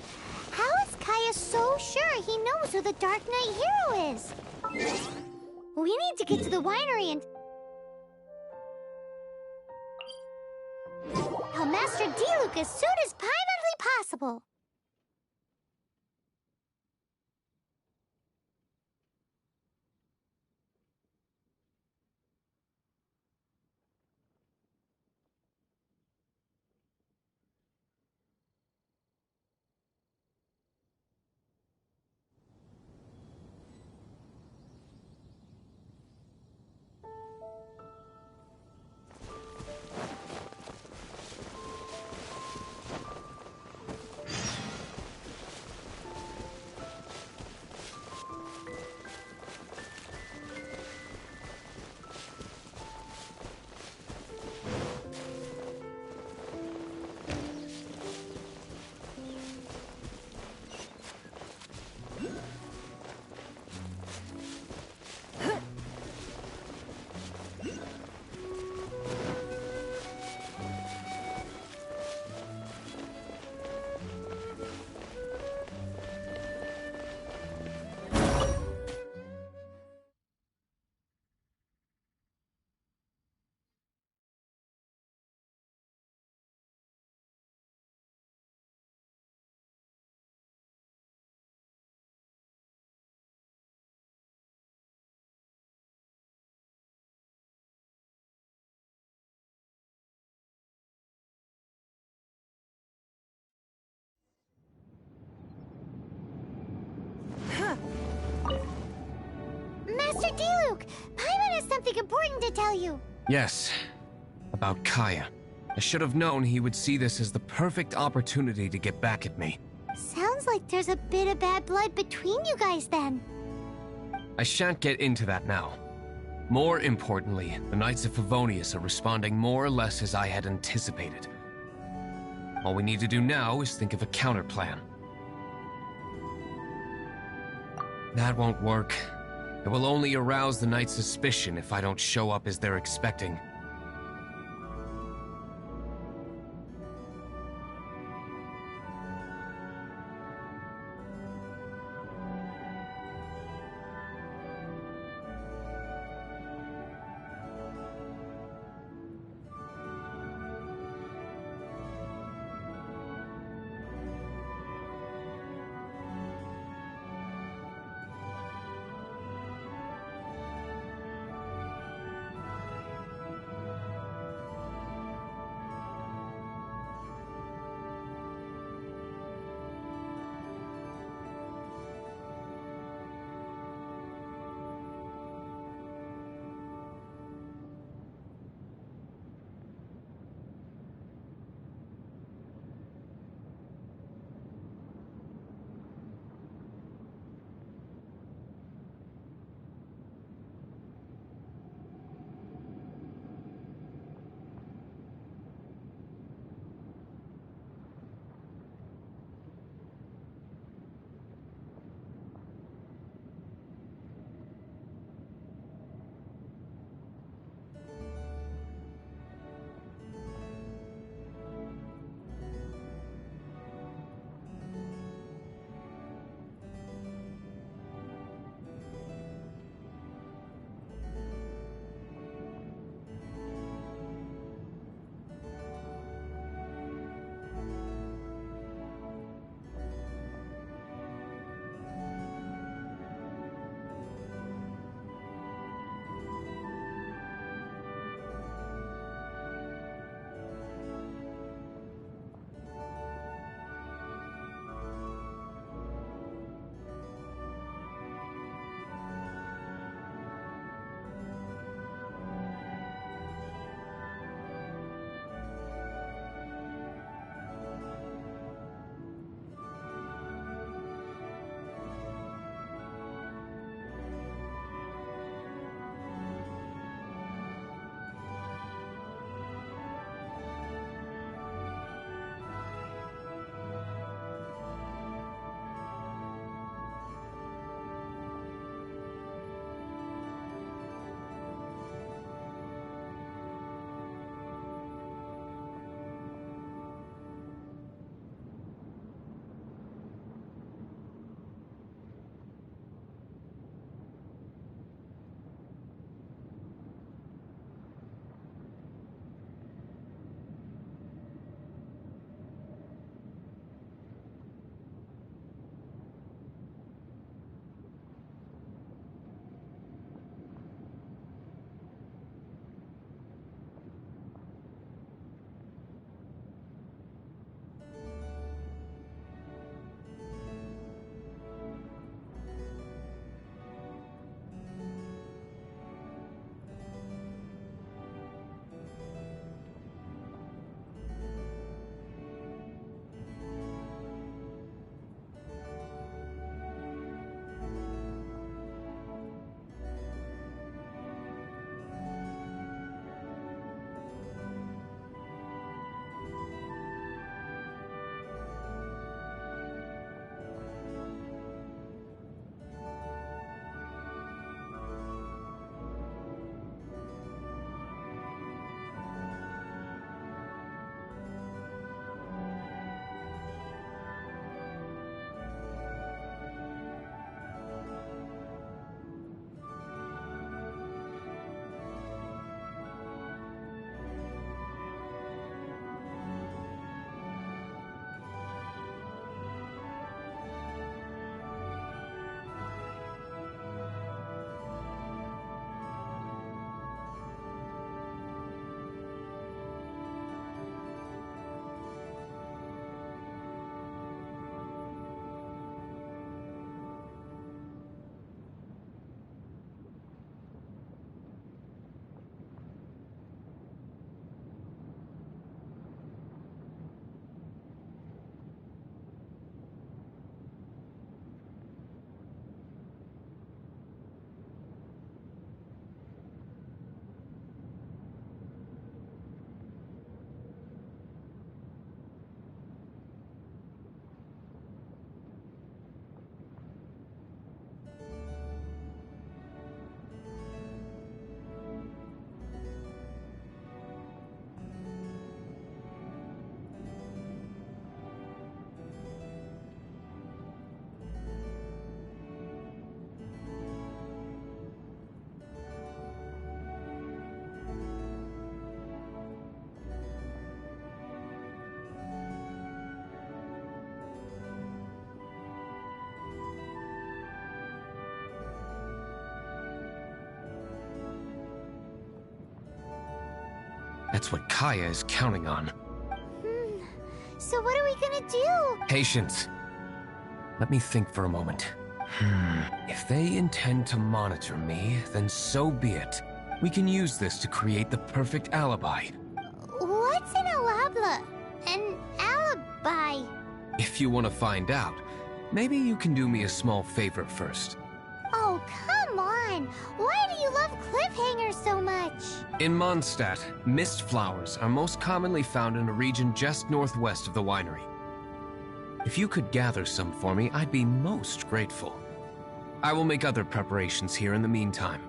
How is Kaya so sure he knows who the Dark Knight hero is? We need to get to the winery and... tell Master Diluc as soon as Paimonly possible. Mr. Diluc! Paimon has something important to tell you. Yes, about Kaya. I should have known he would see this as the perfect opportunity to get back at me. Sounds like there's a bit of bad blood between you guys then. I shan't get into that now. More importantly, the Knights of Favonius are responding more or less as I had anticipated. All we need to do now is think of a counterplan. That won't work. It will only arouse the Knights' suspicion if I don't show up as they're expecting. That's what Kaya is counting on. So what are we gonna do? Patience. Let me think for a moment. If they intend to monitor me, then so be it. We can use this to create the perfect alibi. What's an alabla? An alibi? If you want to find out, maybe you can do me a small favor first. Oh, come on! Why do you love cliffhangers so much? In Mondstadt, mist flowers are most commonly found in a region just northwest of the winery. If you could gather some for me, I'd be most grateful. I will make other preparations here in the meantime.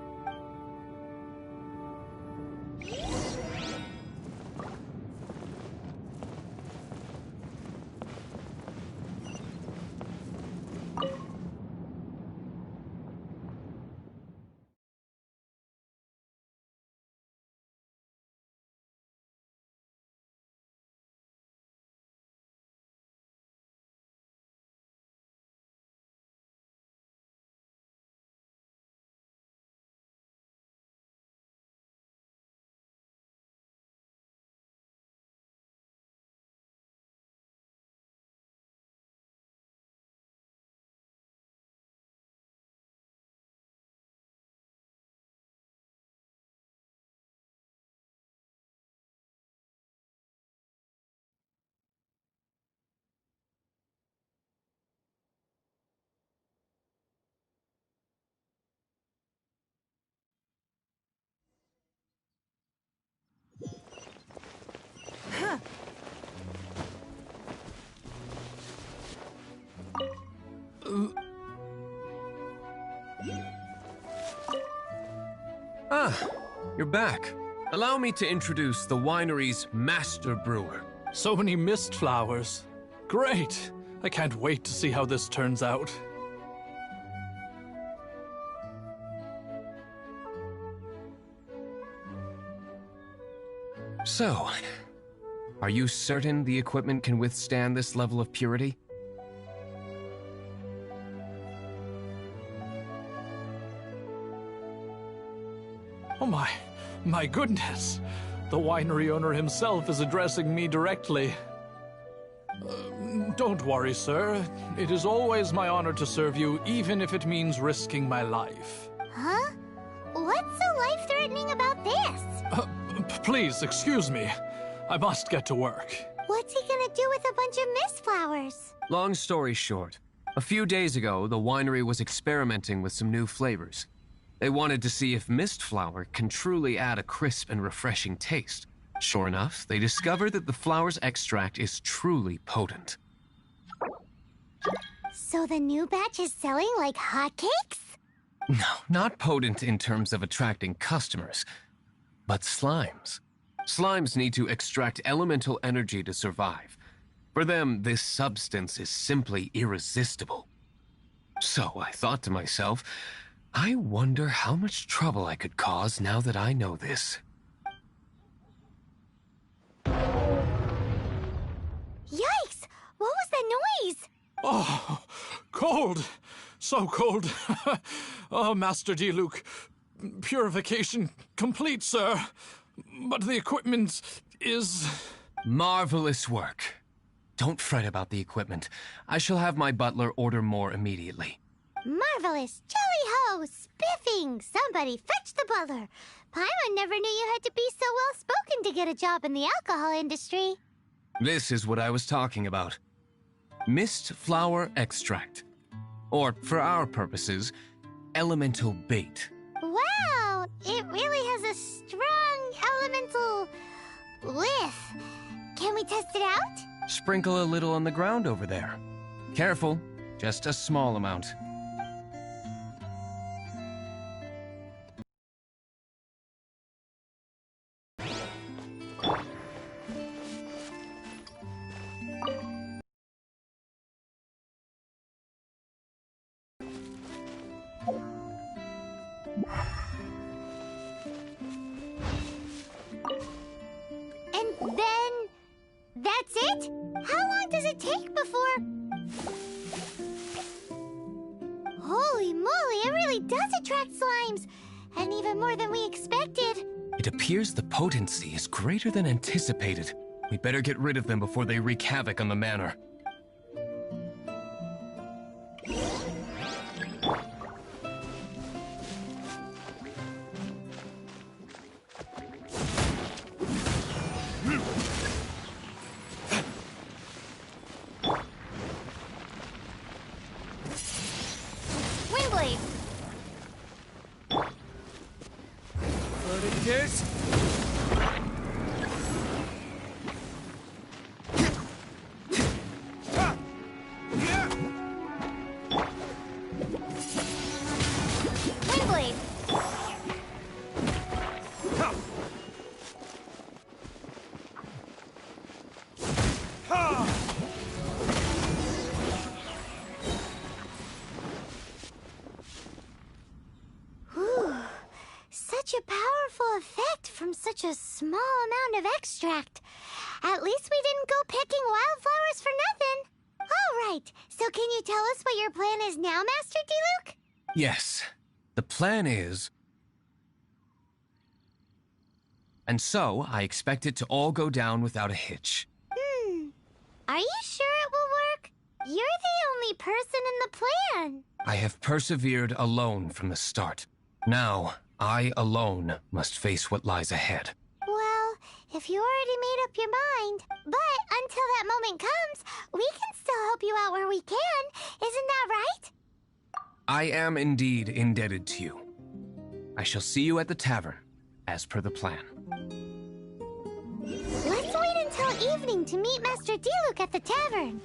You're back. Allow me to introduce the winery's master brewer. So many mist flowers. Great! I can't wait to see how this turns out. So, are you certain the equipment can withstand this level of purity? Oh my goodness. The winery owner himself is addressing me directly. Don't worry, sir. It is always my honor to serve you, even if it means risking my life. Huh? What's so life-threatening about this? Please, excuse me. I must get to work. What's he gonna do with a bunch of mist flowers? Long story short, a few days ago, the winery was experimenting with some new flavors. They wanted to see if mist flower can truly add a crisp and refreshing taste. Sure enough, they discovered that the flower's extract is truly potent. So the new batch is selling like hotcakes? No, not potent in terms of attracting customers, but slimes. Slimes need to extract elemental energy to survive. For them, this substance is simply irresistible. So I thought to myself, I wonder how much trouble I could cause now that I know this. Yikes! What was that noise? Oh, cold! So cold. Oh, Master D. Purification complete, sir. But the equipment is... Marvelous work. Don't fret about the equipment. I shall have my butler order more immediately. Marvelous! Jolly-ho! Spiffing! Somebody fetch the butler! Paimon never knew you had to be so well-spoken to get a job in the alcohol industry. This is what I was talking about. Mist flower extract. Or, for our purposes, elemental bait. Wow! It really has a strong elemental whiff. Can we test it out? Sprinkle a little on the ground over there. Careful, just a small amount. And then... that's it? How long does it take before... Holy moly, it really does attract slimes! And even more than we expected. It appears the potency is greater than anticipated. We better get rid of them before they wreak havoc on the manor. Windblade! But it is. Windblade! Whew. Such a powerful effect from such a small amount of extract. At least we didn't go picking wildflowers for nothing. All right, so can you tell us what your plan is now, Master Diluc? Yes, the plan is... And so, I expect it to all go down without a hitch. Are you sure it will work? You're the only person in the plan. I have persevered alone from the start. Now, I alone must face what lies ahead. Well, if you already made up your mind. But until that moment comes, we can still help you out where we can. Isn't that right? I am indeed indebted to you. I shall see you at the tavern, as per the plan. Let's wait until evening to meet Master Diluc at the tavern.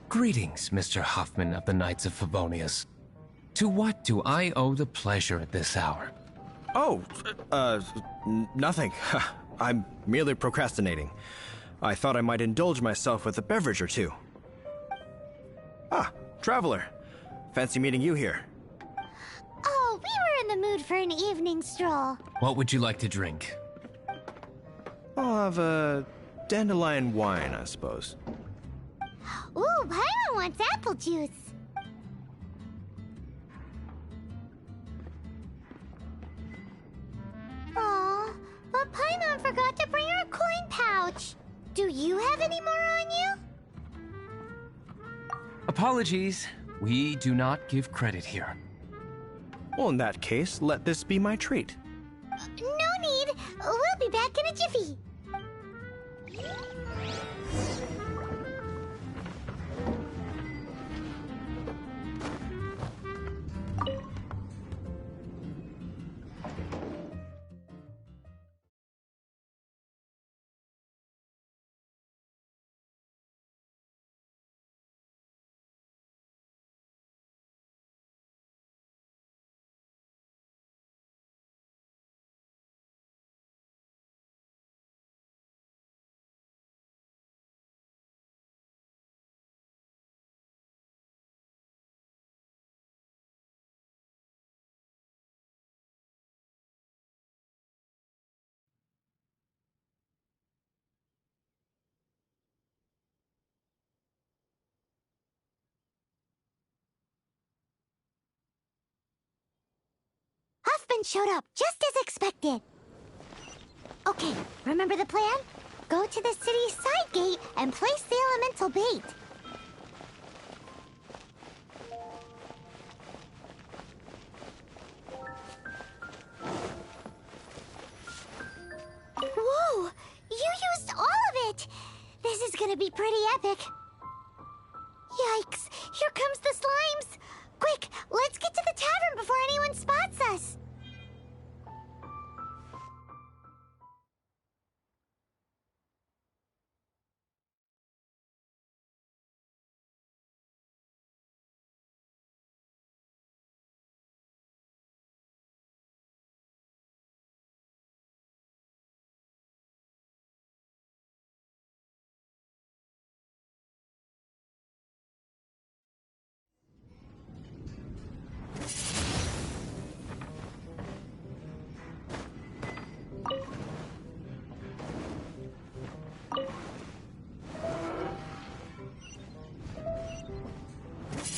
Greetings, Mr. Hoffman of the Knights of Favonius. To what do I owe the pleasure at this hour? Oh, nothing. I'm merely procrastinating. I thought I might indulge myself with a beverage or two. Ah, Traveler. Fancy meeting you here. Oh, we were in the mood for an evening stroll. What would you like to drink? I'll have a dandelion wine, I suppose. Ooh, Paimon wants apple juice. Aw, but Paimon forgot to bring her coin pouch. Do you have any more on you? Apologies. We do not give credit here. Well, in that case, let this be my treat. No need. We'll be back in a jiffy. friend showed up, just as expected. Okay, remember the plan? Go to the city's side gate and place the elemental bait. Whoa! You used all of it! This is gonna be pretty epic. Yikes! Here comes the slimes! Quick, let's get to the tavern before anyone spots us!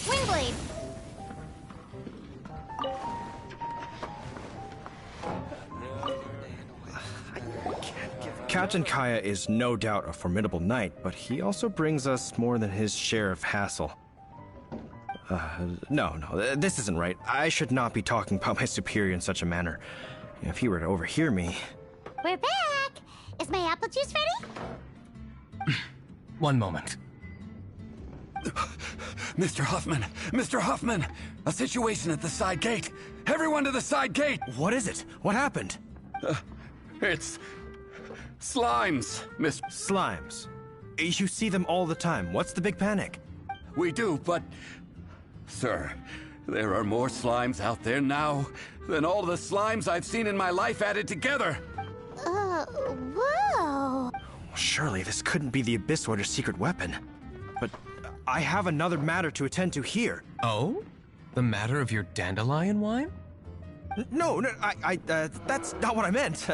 Windblade! Captain Kaya is no doubt a formidable knight, but he also brings us more than his share of hassle. No, this isn't right. I should not be talking about my superior in such a manner. If he were to overhear me... We're back! Is my apple juice ready? One moment. Mr. Huffman! Mr. Huffman! A situation at the side gate! Everyone to the side gate! What is it? What happened? It's... slimes, Miss... Slimes? You see them all the time. What's the big panic? We do, but... Sir, there are more slimes out there now than all the slimes I've seen in my life added together! Whoa! Surely this couldn't be the Abyss Order's secret weapon. But I have another matter to attend to here. Oh? The matter of your dandelion wine? No, that's not what I meant.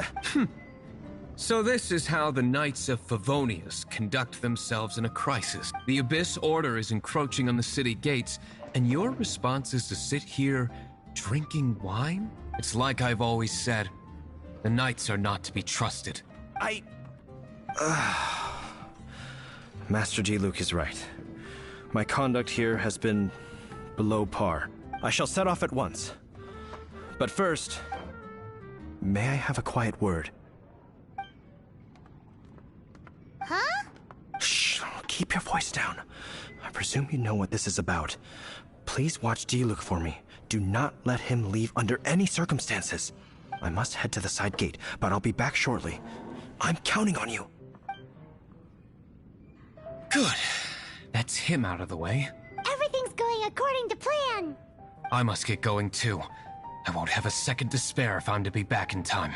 So this is how the Knights of Favonius conduct themselves in a crisis. The Abyss Order is encroaching on the city gates, and your response is to sit here drinking wine? It's like I've always said, the Knights are not to be trusted. Master G. Luke is right. My conduct here has been below par. I shall set off at once. But first, may I have a quiet word? Huh? Shh, keep your voice down. I presume you know what this is about. Please watch G. Luke for me. Do not let him leave under any circumstances. I must head to the side gate, but I'll be back shortly. I'm counting on you. Good. That's him out of the way. Everything's going according to plan! I must get going too. I won't have a second to spare if I'm to be back in time.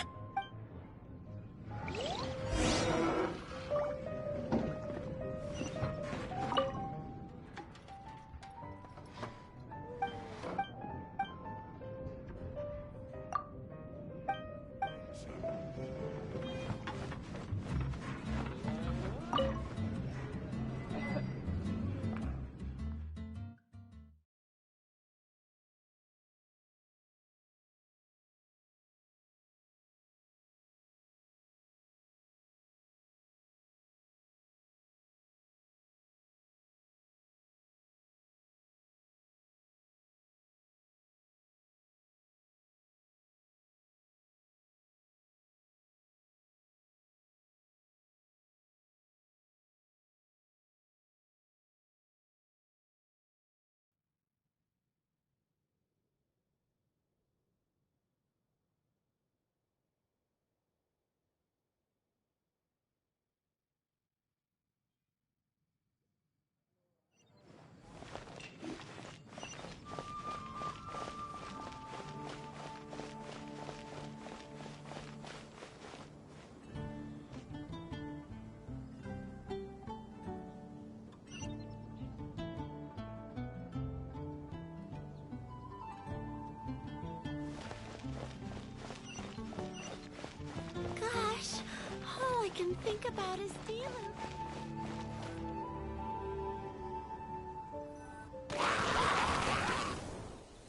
Can think about his dealer.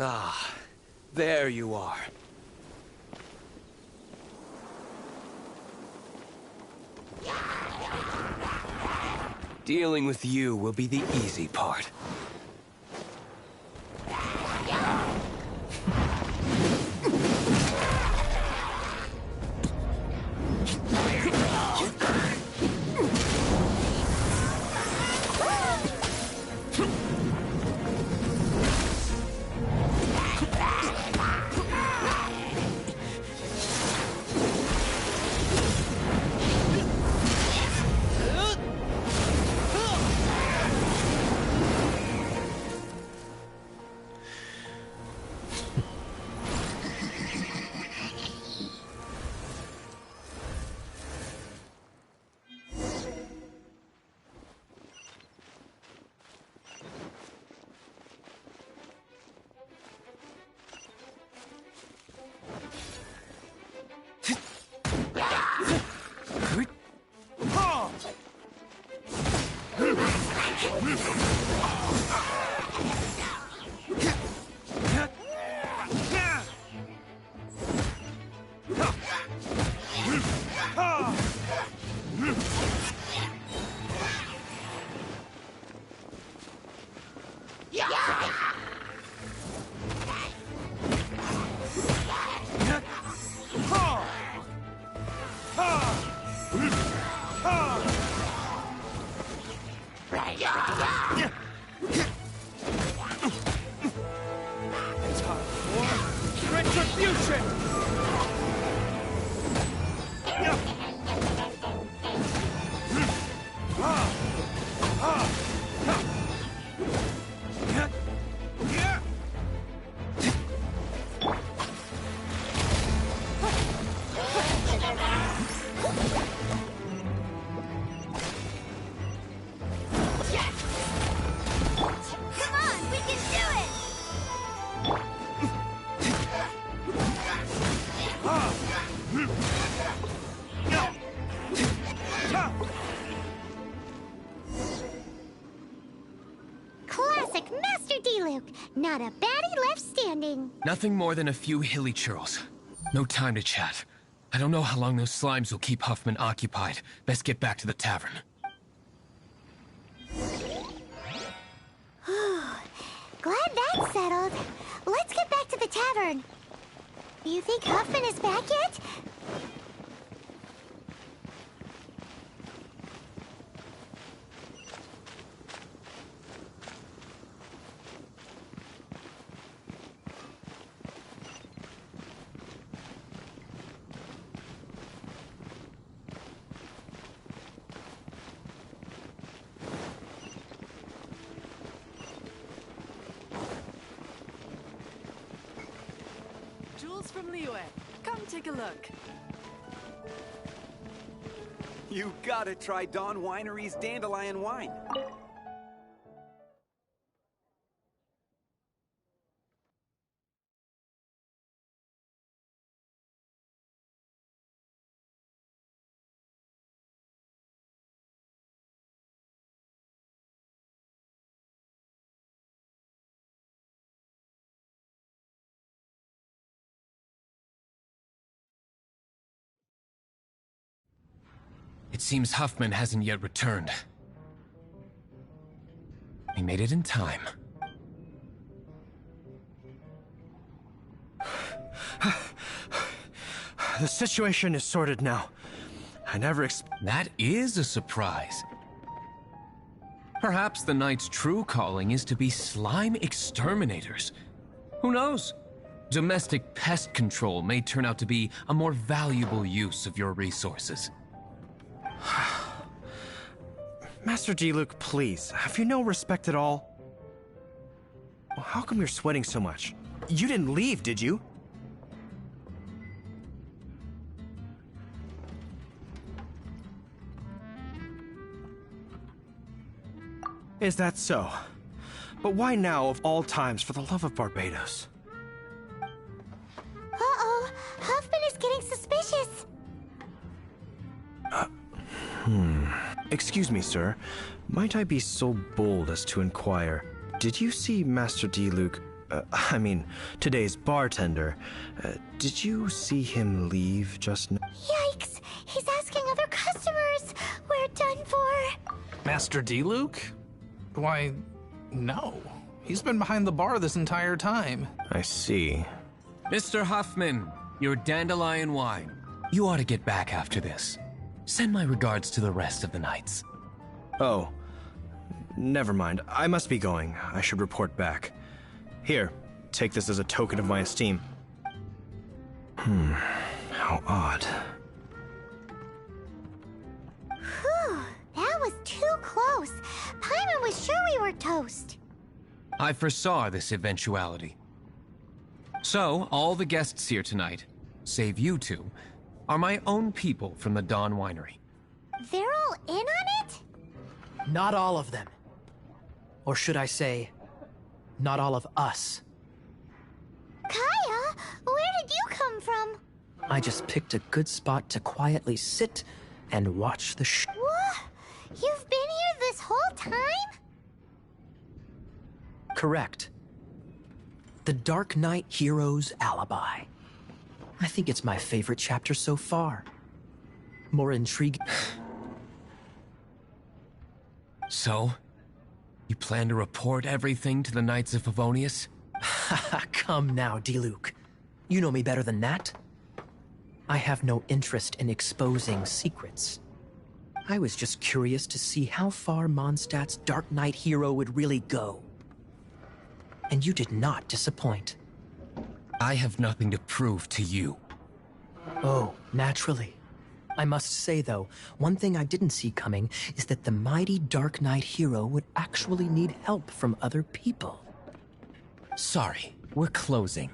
Ah, there you are. Dealing with you will be the easy part. Classic Master D-Luke. Not a baddie left standing. Nothing more than a few hilly churls. No time to chat. I don't know how long those slimes will keep Huffman occupied. Best get back to the tavern. Glad that's settled. Let's get back to the tavern. You think Huffman is back yet? Jules from Liyue. Come take a look. You gotta try Dawn Winery's Dandelion Wine. It seems Huffman hasn't yet returned. We made it in time. The situation is sorted now. I never That is a surprise. Perhaps the Knight's true calling is to be slime exterminators. Who knows? Domestic pest control may turn out to be a more valuable use of your resources. Master D-Luke, please, have you no respect at all? Well, how come you're sweating so much? You didn't leave, did you? Is that so? But why now of all times, for the love of Barbados? Uh-oh, Huffman is getting suspicious. Excuse me, sir. Might I be so bold as to inquire, did you see Master D-Luke I mean, today's bartender. Did you see him leave just now? Yikes! He's asking other customers! We're done for! Master D-Luke? Why, no. He's been behind the bar this entire time. I see. Mr. Huffman, your dandelion wine. You ought to get back after this. Send my regards to the rest of the knights. Oh, never mind. I must be going. I should report back. Here, take this as a token of my esteem. How odd. Whew, that was too close. Paimon was sure we were toast. I foresaw this eventuality. So, all the guests here tonight, save you two, are my own people from the Dawn Winery. They're all in on it? Not all of them. Or should I say, not all of us. Kaya, where did you come from? I just picked a good spot to quietly sit and watch the What? You've been here this whole time? Correct. The Dark Knight Hero's Alibi. I think it's my favorite chapter so far. More intriguing. So, you plan to report everything to the Knights of Favonius? Come now, D-Luke. You know me better than that. I have no interest in exposing secrets. I was just curious to see how far Mondstadt's Dark Knight hero would really go. And you did not disappoint. I have nothing to prove to you. Oh, naturally. I must say, though, one thing I didn't see coming is that the mighty Dark Knight hero would actually need help from other people. Sorry, we're closing.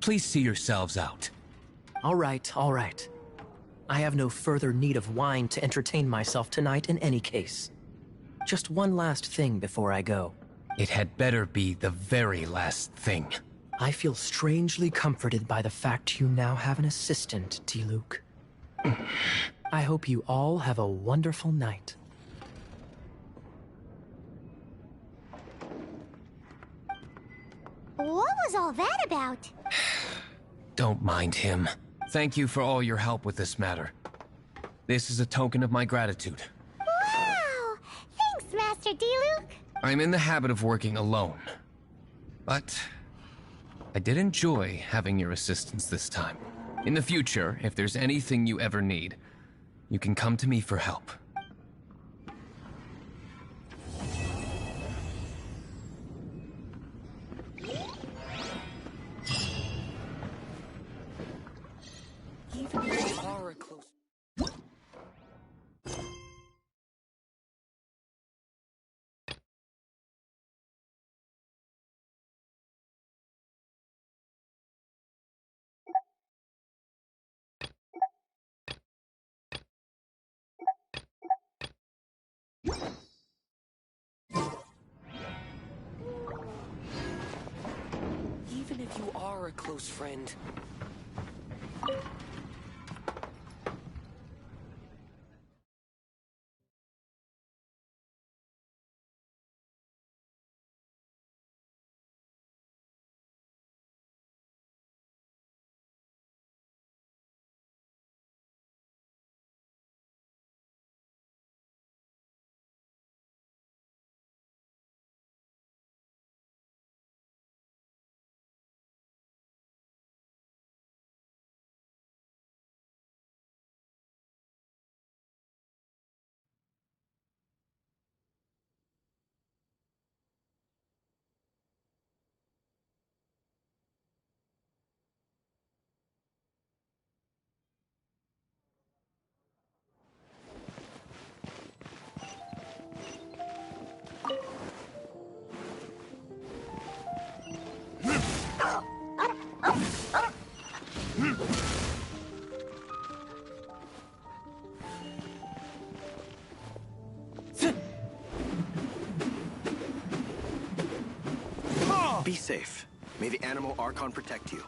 Please see yourselves out. All right, all right. I have no further need of wine to entertain myself tonight in any case. Just one last thing before I go. It had better be the very last thing. I feel strangely comforted by the fact you now have an assistant, D-Luke. I hope you all have a wonderful night. What was all that about? Don't mind him. Thank you for all your help with this matter. This is a token of my gratitude. Wow! Thanks, Master D-Luke. I'm in the habit of working alone. But I did enjoy having your assistance this time. In the future, if there's anything you ever need, you can come to me for help. Even if you are a close... Even if you are a close friend. Be safe. May the animal Archon protect you.